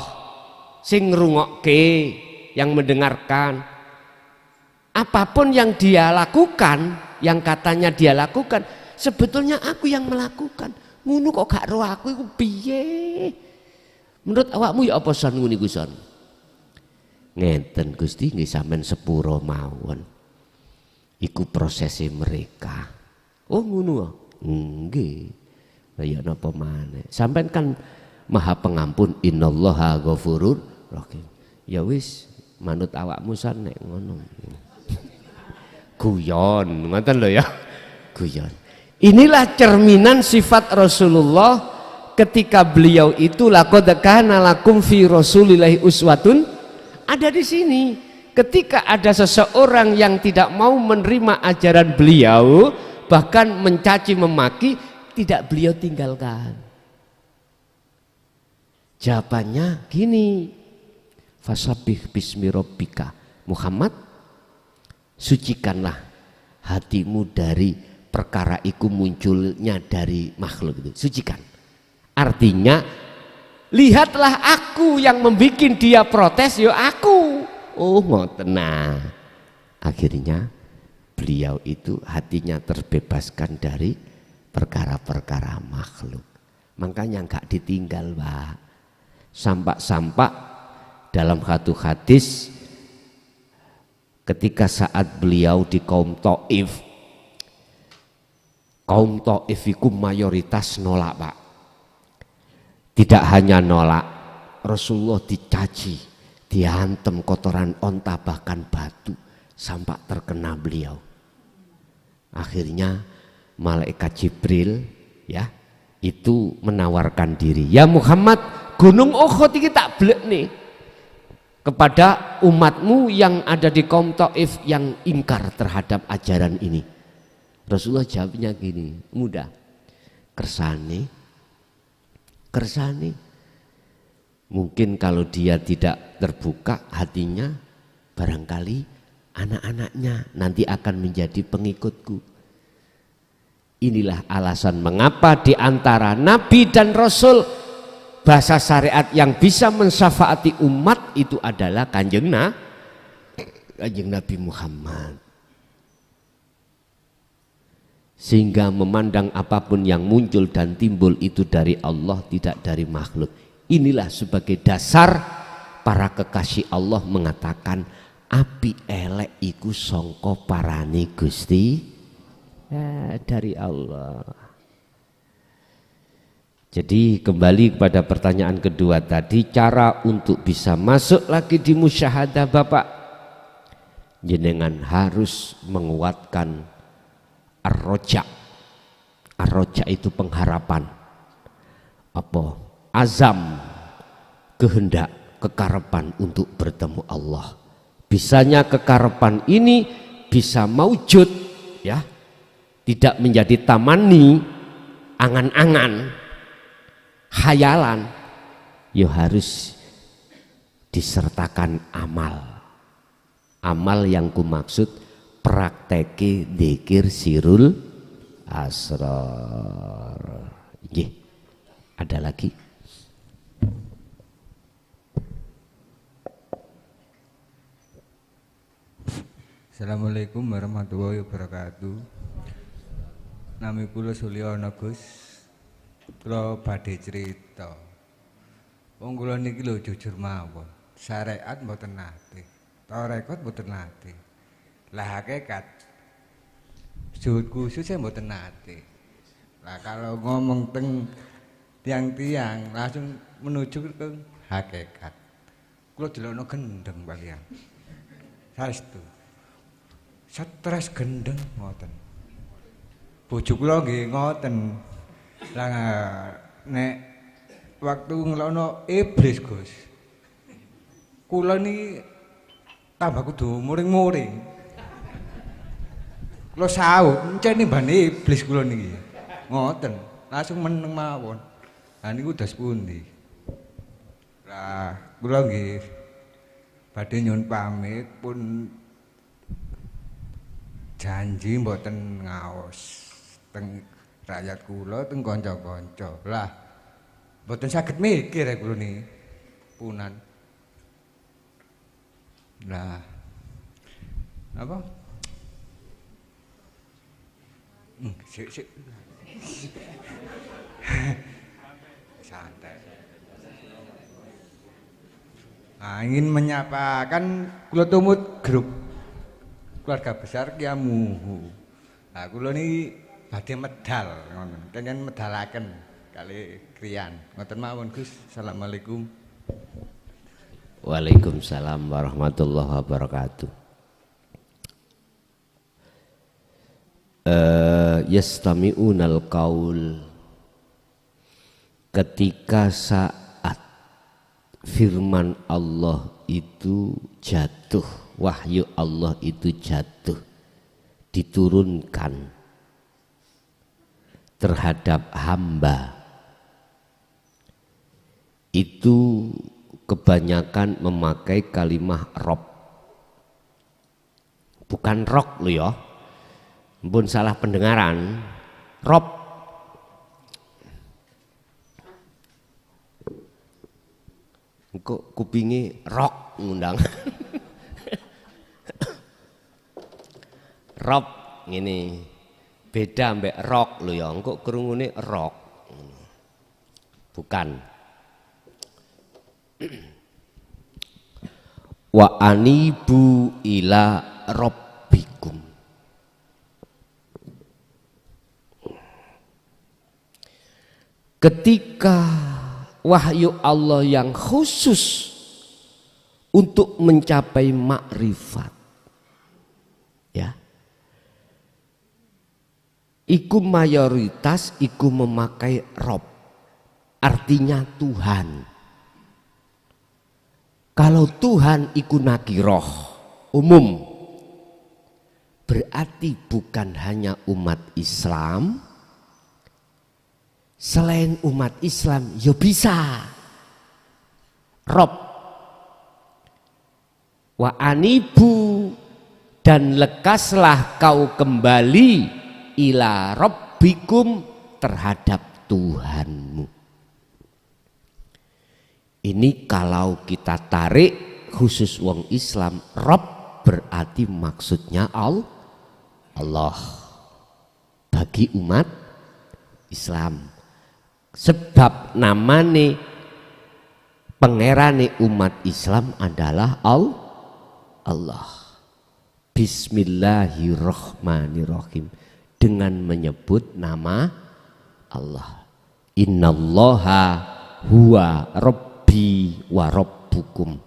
Sing ngrungokke, yang mendengarkan. Apapun yang dia lakukan, yang katanya dia lakukan, sebetulnya aku yang melakukan. Ngono kok gak roh aku iku piye? Menurut awakmu ya apa son ngene iku son? Ngenten Gusti, nggih sampean sepuro mawon. Iku prosesi mereka. Oh ngono. Nggih. Lah ya napa maneh. Sampean kan Maha Pengampun, innallaha ghafurur rahim. Ya wis manut awakmu san nek ngono. Guyon, ngoten lho ya. Guyon. Inilah cerminan sifat Rasulullah ketika beliau itu laqad kana lakum fi rasulillahi uswatun, ada di sini. Ketika ada seseorang yang tidak mau menerima ajaran beliau, bahkan mencaci memaki, tidak beliau tinggalkan. Jawabannya gini, fasabbih bismi rabbika, Muhammad, sucikanlah hatimu dari perkara itu munculnya dari makhluk itu, sucikan. Artinya lihatlah aku yang membuat dia protes, yo aku. Oh ngoten. Nah, akhirnya beliau itu hatinya terbebaskan dari perkara-perkara makhluk. Makanya nggak ditinggal, Pak. Sampak-sampak dalam satu hadis ketika saat beliau di kaum Taif itu mayoritas nolak, Pak. Tidak hanya nolak, Rasulullah dicaci, diantem kotoran onta bahkan batu sampai terkena beliau. Akhirnya malaikat Jibril ya itu menawarkan diri, ya Muhammad, gunung Uhud ini tak blek nih kepada umatmu yang ada di kaum Taif yang ingkar terhadap ajaran ini. Rasulullah jawabnya gini, mudah, kersane. Mungkin kalau dia tidak terbuka hatinya, barangkali anak-anaknya nanti akan menjadi pengikutku. Inilah alasan mengapa di antara Nabi dan Rasul bahasa syariat yang bisa mensyafaati umat itu adalah Kanjeng Nabi Muhammad. Sehingga memandang apapun yang muncul dan timbul itu dari Allah, tidak dari makhluk. Inilah sebagai dasar para kekasih Allah mengatakan api elek iku sangka parane Gusti dari Allah. Jadi kembali kepada pertanyaan kedua tadi, cara untuk bisa masuk lagi di musyahadah Bapak, jenengan harus menguatkan ar-roja. Ar-roja itu pengharapan. Apa? Azam, kehendak, kekarepan untuk bertemu Allah. Bisanya kekarepan ini bisa maujud ya, tidak menjadi tamani, angan-angan, khayalan, ya harus disertakan amal. Amal yang kumaksud prakteki dzikir sirul asrar. Ada lagi? Assalamualaikum warahmatullahi wabarakatuh. Nami kula Sulyono Gus. Kula badhe crita. Wong kula niki lho jujur mawon. Syariat mboten nate. Tarekat mboten nate. Lah hakikat zuhud khusus mboten nate. Lah kalau ngomong teng tiang-tiang langsung menuju ke hakikat. kula delokno gendeng kalian. Saestu. Stres gendeng ngoten. Bojo kula nggih ngoten. Lah nek waktu ngelokno iblis Gus. Kula ni tambah kudu muring-muring. Kula saut encen mbane iblis kula niki. Ngoten, langsung meneng mawon. Lah niku dos pundi? Lah kula nggih badhe nyuwun pamit pun janji mboten ngaos teng rakyat kula teng kanca-kanca. Lah mboten saged mikir kula niki punan. Lah apa? Sik. Santai. Nah, ingin menyapa kan kula tumut grup keluarga besar Kiamuhu. Nah, kula niki badhe medal ngoten. Kengken medalaken kali kriyan. Ngoten mawon Gus. Assalamualaikum. Waalaikumsalam warahmatullahi wabarakatuh. Yastami'unal qaul, ketika saat firman Allah itu jatuh, wahyu Allah itu jatuh, diturunkan terhadap hamba, itu kebanyakan memakai kalimah rob, bukan rok lo ya, pun salah pendengaran. Rob kok kupingi rok ngundang. Rob ini beda mbek rok lo ya, kok kerungune rok, bukan. Wa anibu ila rabbikum, ketika wahyu Allah yang khusus untuk mencapai makrifat, ya, iku mayoritas iku memakai rob, artinya Tuhan. Kalau Tuhan iku nakiroh umum, berarti bukan hanya umat Islam, selain umat Islam ya bisa. Rob wa anibu, dan lekaslah kau kembali ila rabbikum, terhadap Tuhanmu. Ini kalau kita tarik khusus wong Islam, Rob berarti maksudnya Allah bagi umat Islam. Sebab namane pangerane umat Islam adalah Allah. Bismillahirrahmanirrahim, dengan menyebut nama Allah. Innallaha huwa rabbi wa rabbukum,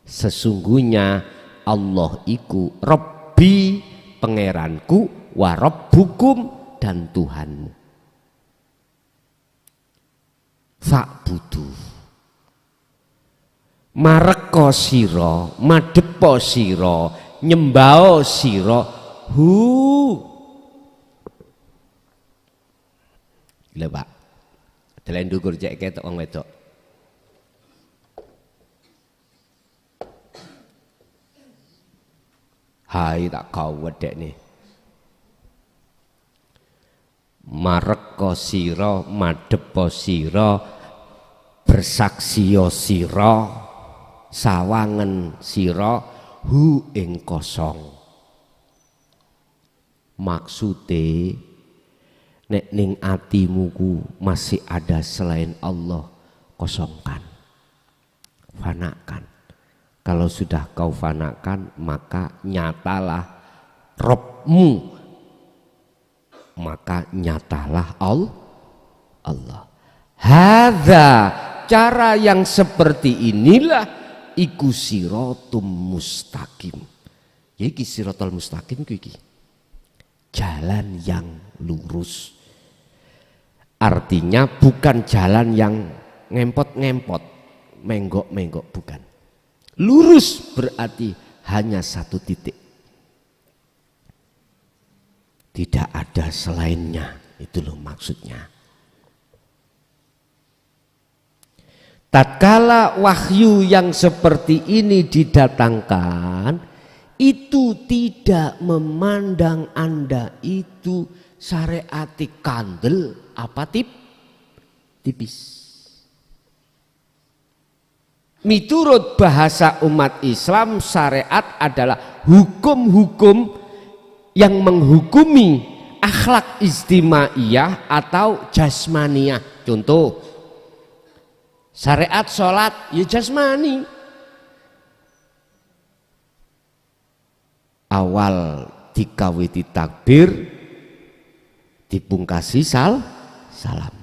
sesungguhnya Allah iku Rabbi, pangeranku, wa rabbukum, dan Tuhanmu. Fa'budu, mareka sira, madepa sira, nyembah sira hu. Lha Pak, delen ndukur cek ketok wong wedok. Hai tak kau wedek nih. Mareka sira, madepa sira, bersaksiya sira, sawangen sira hu ing kosong. Maksude nek ning atimu ku masih ada selain Allah, kosongkan, fanakan. Kalau sudah kau fanakan, maka nyatalah Robmu, maka nyatalah Allah. Hadza, cara yang seperti inilah iku siratum mustaqim. Ya iki siratal mustaqim iki. Jalan yang lurus. Artinya bukan jalan yang ngempot-ngempot, menggok-menggok, bukan. Lurus berarti hanya satu titik. Tidak ada selainnya, itu loh maksudnya. Tatkala wahyu yang seperti ini didatangkan, itu tidak memandang Anda itu syariati kandel apa tipis. Miturut bahasa umat Islam, syariat adalah hukum-hukum yang menghukumi akhlak istimaiyah atau jasmaniyah. Contoh, syariat sholat ya jasmani. Awal dikawiti takbir, dipungkasi salam.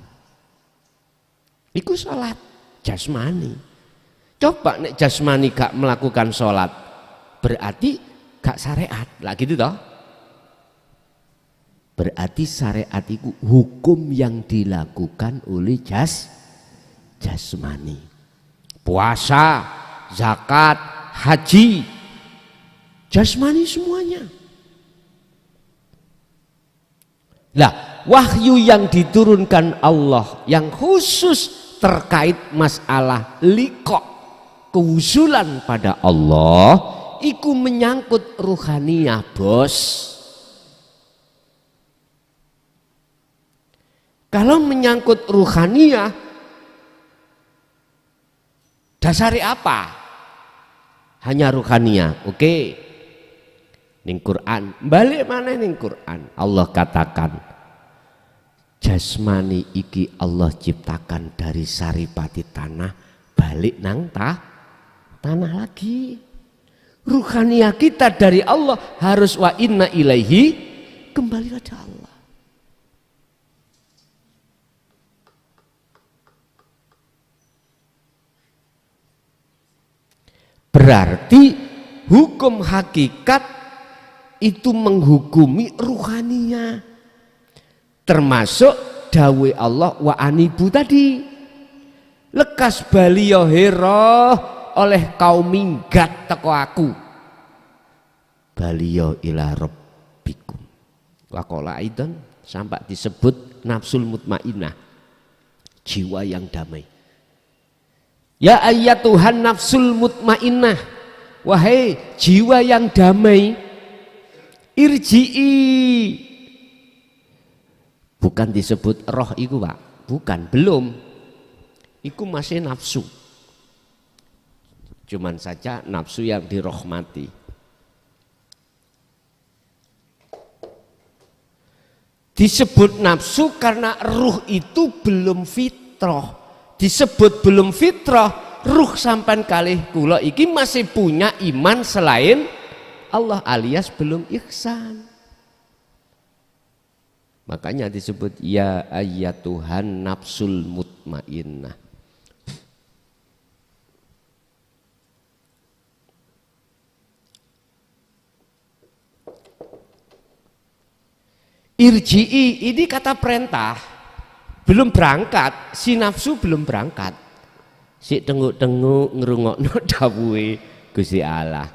Iku sholat jasmani. Coba nek jasmani gak melakukan sholat, berarti gak syariat lah gitu toh. Berarti syariat itu hukum yang dilakukan oleh jasmani. Puasa, zakat, haji, jasmani semuanya. Lah, wahyu yang diturunkan Allah yang khusus terkait masalah liqa, keusulan pada Allah, iku menyangkut ruhaniyah, bos. Kalau menyangkut ruhaniyah, dasari apa? Hanya ruhaniyah, oke. Ning Quran, balik mana ning Quran? Allah katakan, jasmani iki Allah ciptakan dari saripati tanah, balik nang tanah lagi. Ruhaniyah kita dari Allah harus wa inna ilaihi, kembali pada Allah. Berarti hukum hakikat itu menghukumi ruhaniyah, termasuk dawe Allah wa anibu tadi. Lekas baliyo hero oleh kaum minggat teko aku, baliyo ila rabbikum. Wakola aidan, sampai disebut nafsul mutmainnah, jiwa yang damai. Ya ayyatuhan nafsul mutmainnah, wahai jiwa yang damai, irji'i. Bukan disebut roh iku, Pak. Bukan, belum. Iku masih nafsu. Cuman saja nafsu yang dirahmati. Disebut nafsu karena ruh itu belum fitrah. Disebut belum fitrah, ruh sampan kalih kula iki masih punya iman selain Allah, alias belum ihsan. Makanya disebut ya ayyatuhan nafsul mutmainnah. Irji'i ini kata perintah, belum berangkat, si nafsu belum berangkat. Si tenguk-tenguk ngrungokno dawuhe Gusti Allah.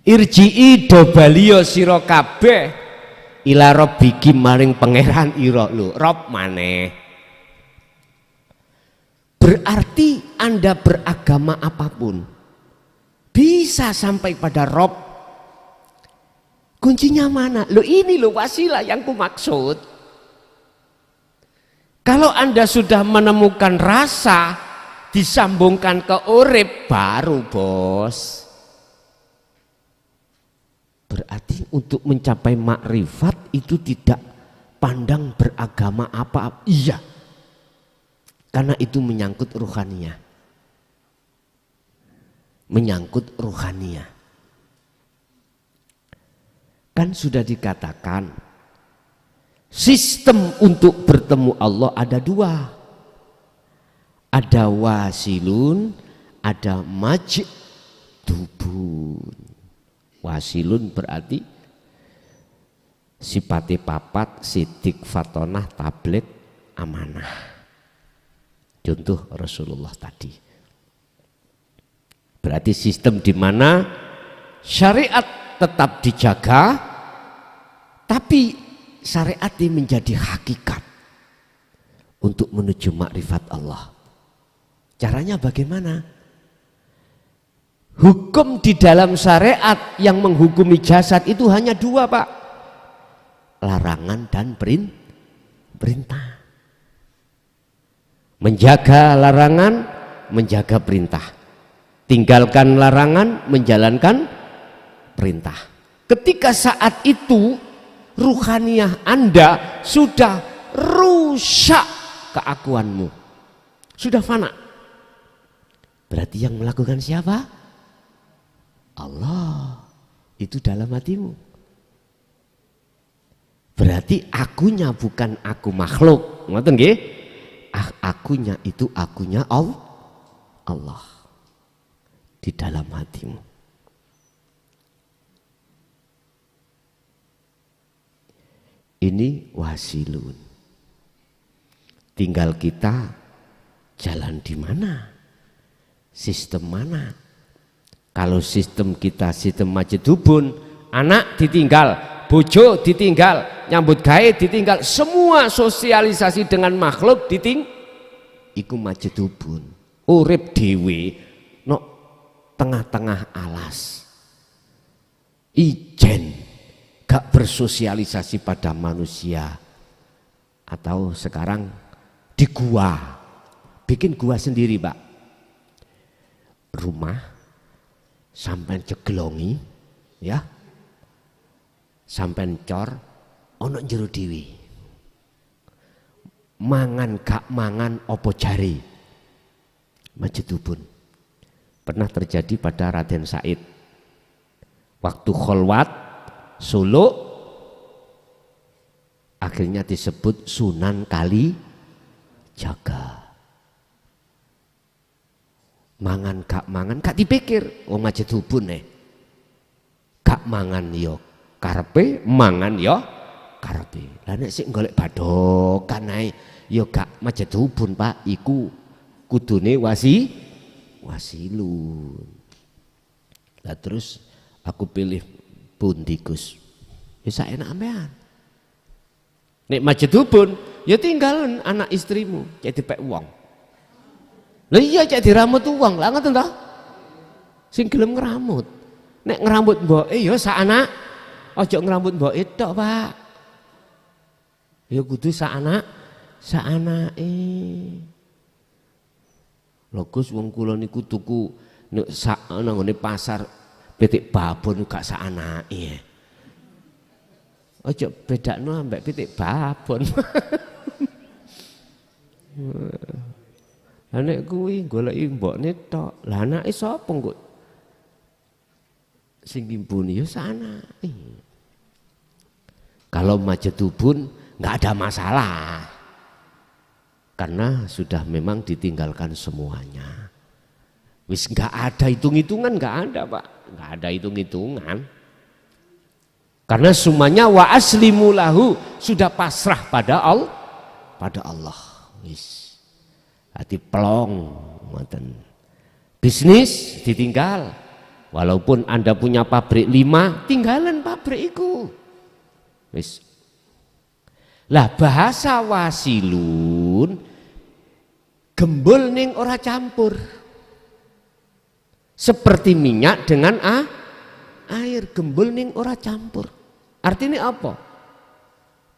Irji'i do baliyo sira kabeh ila rabbiki maring pangeran ira lho, Rob maneh. Berarti Anda beragama apapun bisa sampai pada Rob. Kuncinya mana? Loh ini loh wasilah yang ku maksud. Kalau Anda sudah menemukan rasa, disambungkan ke urip, baru bos. Berarti untuk mencapai makrifat itu tidak pandang beragama apa. Iya. Karena itu menyangkut ruhaniyah. Menyangkut ruhaniyah. Kan sudah dikatakan sistem untuk bertemu Allah ada dua. Ada wasilun, ada majdubun. Wasilun berarti sifatnya papat, sidik, fatonah, tablet, amanah. Contoh Rasulullah tadi. Berarti sistem di mana syariat tetap dijaga, tapi syariat ini menjadi hakikat untuk menuju makrifat Allah. Caranya bagaimana? Hukum di dalam syariat yang menghukumi jasad itu hanya dua, Pak. Larangan dan perintah. Menjaga larangan, menjaga perintah. Tinggalkan larangan, menjalankan perintah. Ketika saat itu ruhaniyah Anda sudah rusak keakuanmu, sudah fana. Berarti yang melakukan siapa? Allah. Itu dalam hatimu. Berarti akunya bukan aku makhluk, ngoten nggih? Akunya itu akunya Allah di dalam hatimu. Ini wasilun. Tinggal kita jalan di mana? Sistem mana? Kalau sistem kita sistem majdubun, anak ditinggal, bojo ditinggal, nyambut gawe ditinggal, semua sosialisasi dengan makhluk iku majdubun. Urip dhewe no tengah-tengah alas. Ijen gak bersosialisasi pada manusia. Atau sekarang di gua, bikin gua sendiri, Pak. Rumah sampai ceglongi, ya, sampai cor, ono jero dewi. Mangan gak mangan opo jari. Majdubun. Pernah terjadi pada Raden Said. Waktu kholwat Solo, akhirnya disebut Sunan Kalijaga. Mangan gak dipikir, oh majdubun gak mangan yo karepe, mangan yo karepe. Lah nek sik golek badokan ae yo gak majdubun, Pak, iku kudune wasilun. Lah terus aku pilih pundi Gus? Ya sak enak ampean. Nek majdubun ya tinggalan anak istrimu cek dipek wong. Lah iya cek diramut uang, lah ngoten ta? Sing gelem ngramut. Nek ngrambut mboke ya sak anak, aja ngrambut mboke tok, Pak. Ya kudu sak anake. Lho Gus, wong kula niku tuku nek sak nang pasar pitik babon gak sak anake. Aja bedakno ambek pitik babon. Lah nek kuwi goleki mbokne tok. Lah anake sapa kok? Sing ngimpuni ya sanake. Kalau majdubun enggak ada masalah. Karena sudah memang ditinggalkan semuanya. Wis enggak ada hitung-hitungan, enggak ada, Pak. Enggak ada hitung-hitungan. Karena semuanya wa aslimu lahu, sudah pasrah pada Allah. Wis. Hati pelong, bisnis ditinggal. Walaupun Anda punya pabrik 5, tinggalan pabrik itu. Wis. Lah bahasa wasilun gembul ning ora campur. Seperti minyak dengan air, gembul ning ora campur. Artinya apa?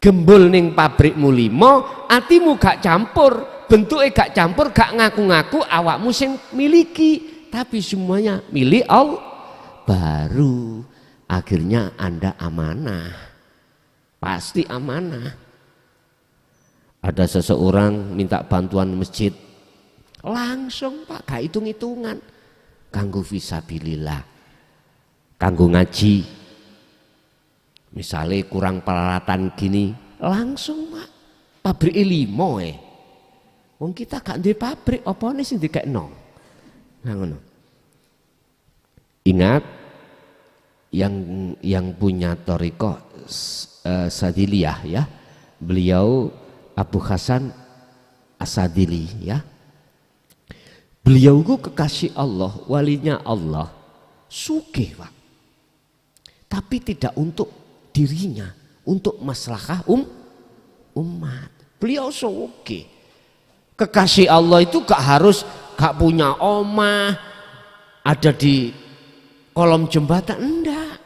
Gembul ning pabrikmu 5, atimu gak campur. Bentuknya gak campur, gak ngaku-ngaku awakmu sing miliki, tapi semuanya milik Allah. Baru akhirnya Anda amanah, pasti amanah. Ada seseorang minta bantuan masjid, langsung, Pak, gak hitung-hitungan, kanggo fisabilillah, kanggo ngaji. Misalnya kurang peralatan gini, langsung, Pak, pabrik 5 Wong kita gak duwe pabrik, opone sing dikekno. Nah, ngono. Ingat yang punya thariqah Sadiliyah ya. Beliau Abu Hasan As-Sadili ya. Beliau itu kekasih Allah, walinya Allah. Sugih, Pak. Tapi tidak untuk dirinya, untuk maslahah umat. Beliau sugih. Kekasih Allah itu gak punya omah, ada di kolom jembatan, enggak.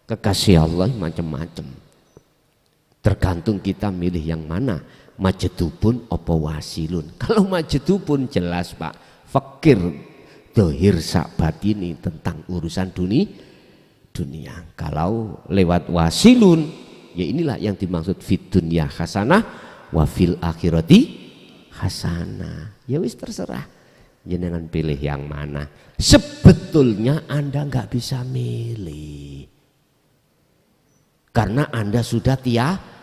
Kekasih Allah macam-macam. Tergantung kita milih yang mana, majedubun opo wasilun. Kalau majedubun jelas Pak, fakir dohir sak batini tentang urusan dunia. Kalau lewat wasilun, ya inilah yang dimaksud fid dunya hasanah wa fil akhirati hasanah. Ya wis terserah jenengan pilih yang mana. Sebetulnya Anda nggak bisa milih karena Anda sudah tiada.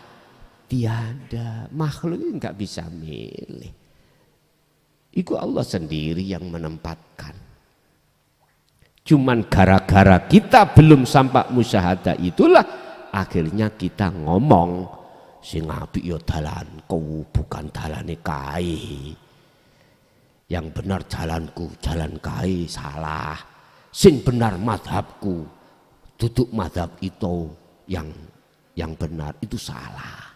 Makhluk ini nggak bisa milih. Itu Allah sendiri yang menempatkan. Cuman gara-gara kita belum sampai musyahadah itulah akhirnya kita ngomong sing apik ya dalanku bukan dalane kae. Yang benar jalanku, jalan kae salah. Sing benar madhabku, duduk madhab itu yang benar itu salah.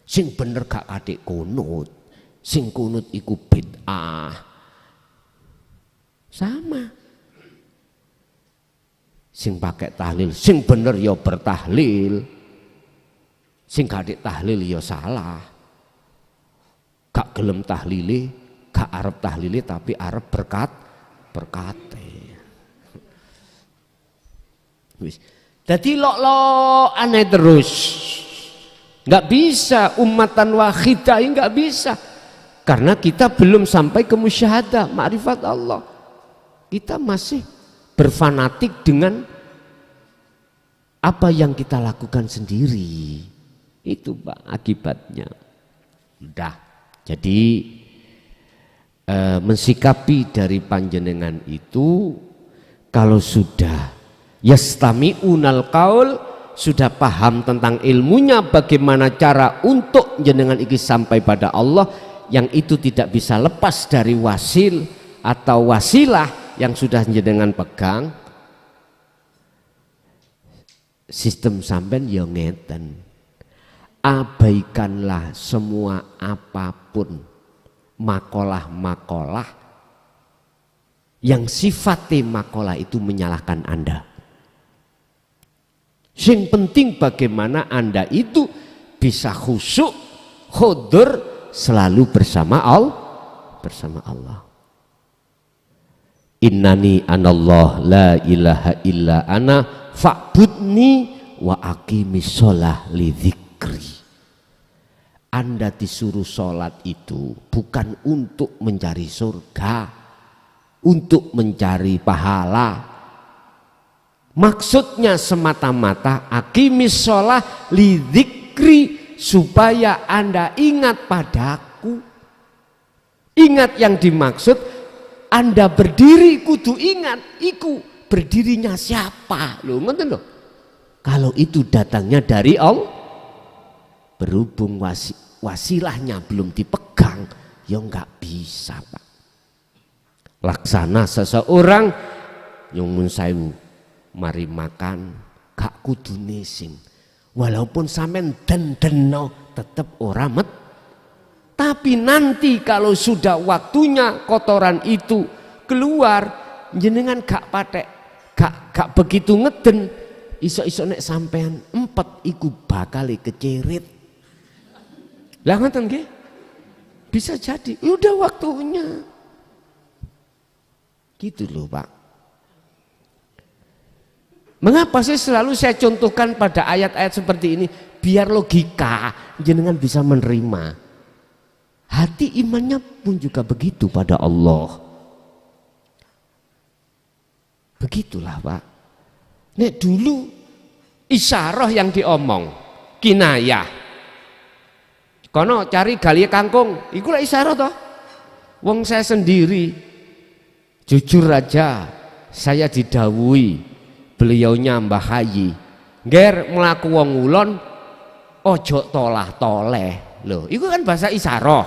Sing bener gak katik kunut, sing kunut iku bid'ah. Sama. Sing pakai tahlil, sing bener ya bertahlil. Sing katik tahlil ya salah. Gak gelem tahlile, gak arep tahlile tapi arep berkate. Wis. Dadi lok-lok aneh terus. Nggak bisa ummatan wahidah, nggak bisa karena kita belum sampai ke musyahadah ma'rifat Allah. Kita masih berfanatik dengan apa yang kita lakukan sendiri. Itu Pak akibatnya. Udah. Jadi mensikapi dari panjenengan itu kalau sudah yastami'unal qaul, sudah paham tentang ilmunya, bagaimana cara untuk jenengan iki sampai pada Allah, yang itu tidak bisa lepas dari wasil atau wasilah yang sudah jenengan pegang. Sistem sampean ya ngeten, abaikanlah semua apapun makalah-makalah yang sifatnya makalah itu menyalahkan Anda. Yang penting bagaimana Anda itu bisa khusyuk, khudur selalu bersama Allah. Innani anallah la ilaha illa ana fa'budni wa aqimis sholah li dzikri. Anda disuruh sholat itu bukan untuk mencari surga, untuk mencari pahala. Maksudnya semata-mata aqimis sholah li dzikri, supaya Anda ingat padaku. Ingat yang dimaksud, Anda berdiri kudu ingat iku berdirinya siapa. Loh, ngoten lho. Kalau itu datangnya dari Allah, berhubung wasilahnya belum dipegang, ya nggak bisa Pak. Laksana seseorang nyumun sewu mari makan gak kudu nesing, walaupun sampean den-deno tetep ora met. Tapi nanti kalau sudah waktunya kotoran itu keluar, jenengan gak patek, gak begitu ngeden, iso-iso nek sampean empet iku bakal kecerit. Lah ngoten nggih? Bisa jadi, udah waktunya. Gitu loh Pak. Mengapa sih selalu saya contohkan pada ayat-ayat seperti ini? Biar logika jenengan bisa menerima. Hati imannya pun juga begitu pada Allah. Begitulah Pak. Nek dulu isyarah yang diomong, kinayah. Kono cari gali kangkung, iku lah isyarah toh. Wong saya sendiri Jujur aja saya didhawuhi beliaunya Mbah Hayi, ngger mlaku wong ulon ojo tolah-toleh. Lho, iku kan bahasa isyarah.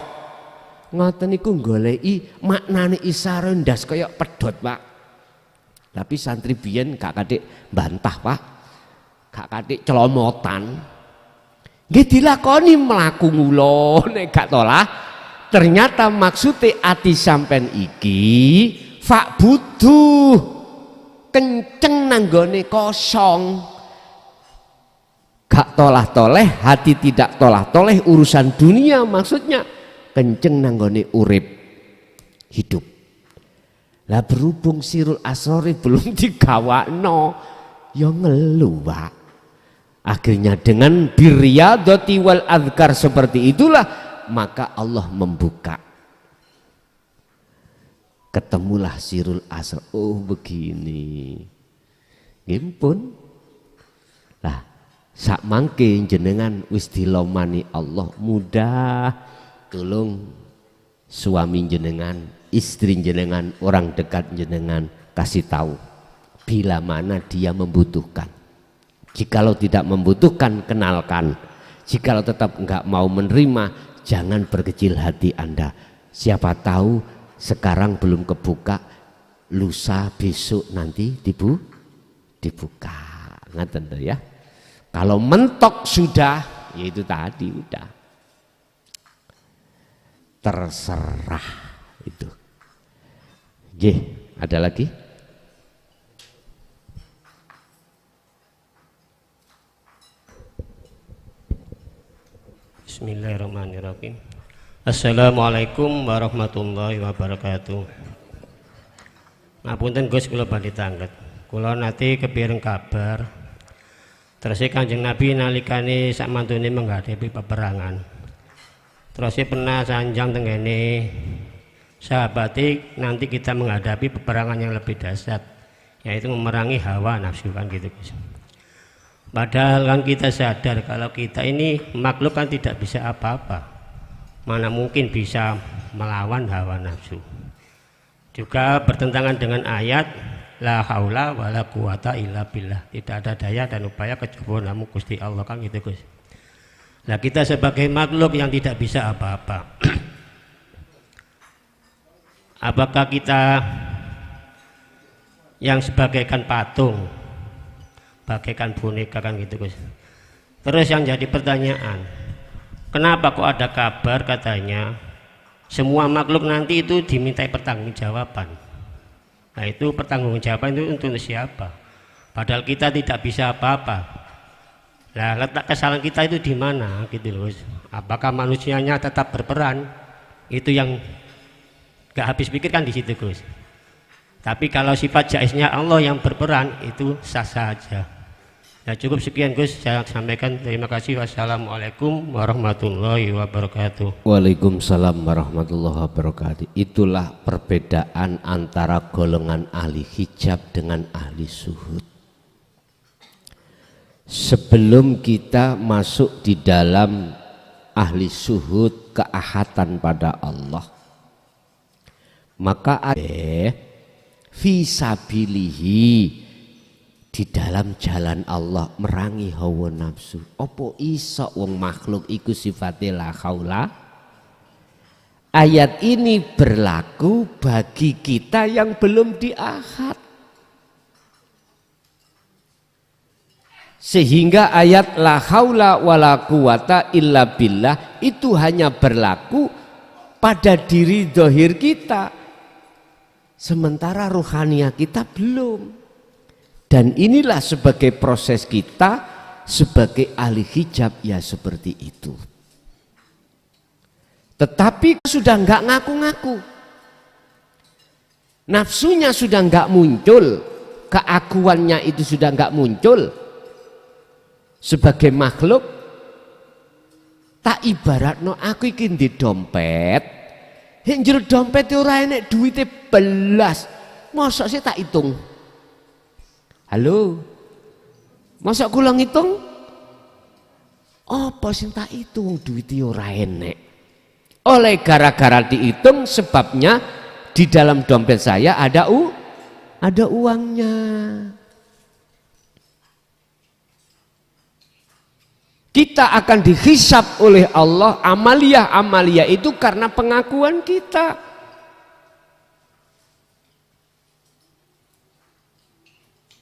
Ngoten niku goleki maknane isyarah ndas kaya pedhot, Pak. Tapi santri biyen gak katik bantah, Pak. Gak katik celomotan. Nggih dilakoni mlaku ngulon nek gak tolah. Ternyata maksudnya ati sampean iki fak butuh kenceng nanggone kosong, gak tolah-toleh, hati tidak tolah-toleh urusan dunia, maksudnya kenceng nanggone urip hidup. Lah berhubung Sirul Asrori belum digawakno ya ngeluh, Pak. Akhirnya dengan birriyadati wal adhkar seperti itulah maka Allah membuka, ketemulah Sirul Asrar. Oh begini ngimpun lah sak mangke jenengan wis dilomani Allah, mudah tolong suami jenengan, istri jenengan, orang dekat jenengan kasih tahu bila mana dia membutuhkan. Jikalau tidak membutuhkan kenalkan, jikalau tetap enggak mau menerima jangan berkecil hati Anda. Siapa tahu sekarang belum kebuka, lusa besok nanti dibuka. Ngaten ya. Kalau mentok sudah, ya itu tadi udah. Terserah itu. Nggih, ada lagi? Bismillahirrahmanirrahim. Assalamualaikum warahmatullahi wabarakatuh. Ngapunten Gus, kula badhe tanglet. Kula nate kepireng kabar terus Kanjeng Nabi nalikane sak mantune menghadapi peperangan. Terus pernah sanjang tenggene sahabati nanti kita menghadapi peperangan yang lebih dahsyat, yaitu memerangi hawa nafsu kan gitu Gus. Padahal kan kita sadar kalau kita ini makhluk kan tidak bisa apa-apa, mana mungkin bisa melawan hawa nafsu. Juga bertentangan dengan ayat la haula wala quwata illa billah, tidak ada daya dan upaya kecuali namu Gusti Allah kan gitu Gus. Nah kita sebagai makhluk yang tidak bisa apa-apa apakah kita yang sebagaikan patung, bagaikan boneka kan gitu Gus. Terus yang jadi pertanyaan, kenapa kok ada kabar katanya semua makhluk nanti itu dimintai pertanggungjawaban? Nah itu pertanggungjawaban itu untuk siapa? Padahal kita tidak bisa apa-apa. Nah letak kesalahan kita itu di mana gitu loh. Apakah manusianya tetap berperan? Itu yang gak habis pikir kan di situ Gus. Tapi kalau sifat jaiznya Allah yang berperan itu sah saja. Ya cukup sekian Gus saya sampaikan, terima kasih. Wassalamualaikum warahmatullahi wabarakatuh. Waalaikumsalam warahmatullahi wabarakatuh. Itulah perbedaan antara golongan ahli hijab dengan ahli suhud. Sebelum kita masuk di dalam ahli suhud, keahatan pada Allah, maka ada fisabilihi, di dalam jalan Allah merangi hawa nafsu. Opo iso wong makhluk iku sifatnya la haula? Ayat ini berlaku bagi kita yang belum diahad. Sehingga ayat la haula wala quwata illa billah itu hanya berlaku pada diri zahir kita. Sementara ruhaniah kita belum. Dan inilah sebagai proses kita sebagai ahli hijab ya seperti itu. Tetapi sudah enggak ngaku-ngaku, nafsunya sudah enggak muncul, keakuannya itu sudah enggak muncul. Sebagai makhluk tak ibaratno aku iki ndek dompet, njero dompet ora enek duwite belas, mosok sih tak hitung. Halo, masa kula ngitung? Apa sing tak hitung duit ora enek. Oleh gara-gara dihitung sebabnya di dalam dompet saya ada uangnya. Kita akan dihisab oleh Allah amalia itu karena pengakuan kita.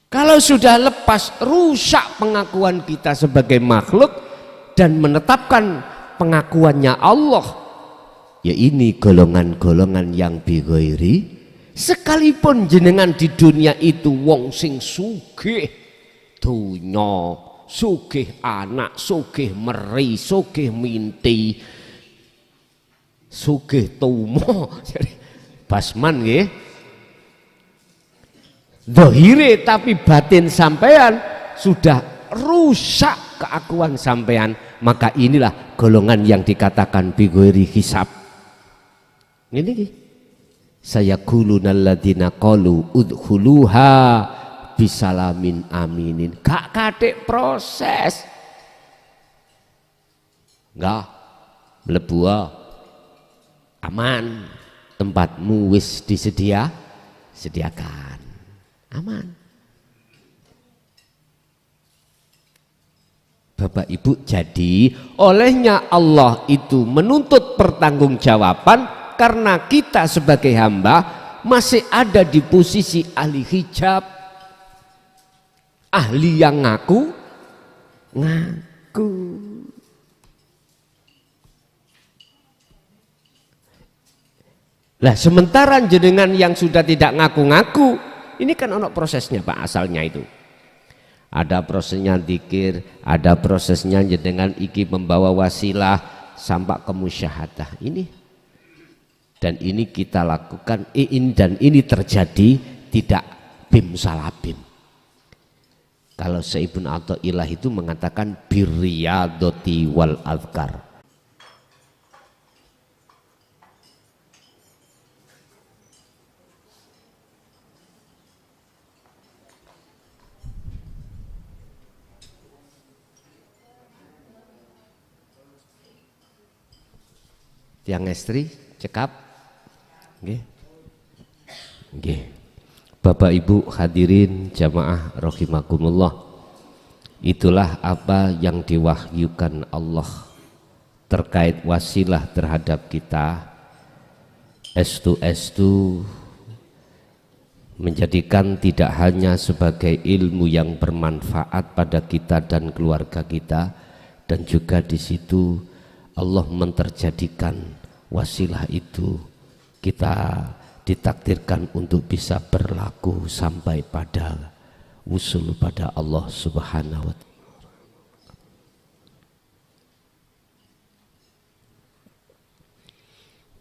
Kalau sudah lepas, rusak pengakuan kita sebagai makhluk dan menetapkan pengakuannya Allah. Ya ini golongan-golongan yang bighairi. Sekalipun jenengan di dunia itu wong sing sugih dunya, sugih anak, sugih meri, sugih minti, sugih tumo. Basman nggih. Zahire tapi batin sampean sudah rusak keakuan sampean, maka inilah golongan yang dikatakan bighairi hisab. Ini nggih. Sayaquluna alladziina qalu udkhuluha bisalamin aminin. Gak katik proses. Enggak mlebu aman, tempatmu wis disediakan. Aman. Bapak Ibu, jadi olehnya Allah itu menuntut pertanggungjawaban karena kita sebagai hamba masih ada di posisi ahli hijab, ahli yang ngaku. Lah sementara jenengan yang sudah tidak ngaku-ngaku, ini kan ono prosesnya Pak, asalnya itu. Ada prosesnya zikir, ada prosesnya jenengan iki membawa wasilah sampai ke musyahadah. Ini dan ini kita lakukan, ini terjadi tidak bim salah bim. Kalau Ibnu Athaillah itu mengatakan birriyadati wal azkar. Yang istri cekap, nggih, nggih. Bapak Ibu hadirin jamaah rahimakumullah, itulah apa yang diwahyukan Allah terkait wasilah terhadap kita. Estu menjadikan tidak hanya sebagai ilmu yang bermanfaat pada kita dan keluarga kita, dan juga di situ Allah menterjadikan wasilah itu kita ditakdirkan untuk bisa berlaku sampai pada usul pada Allah Subhanahu wa ta'ala.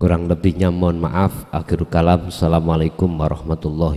Kurang lebihnya mohon maaf. Akhirul kalam. Assalamualaikum warahmatullahi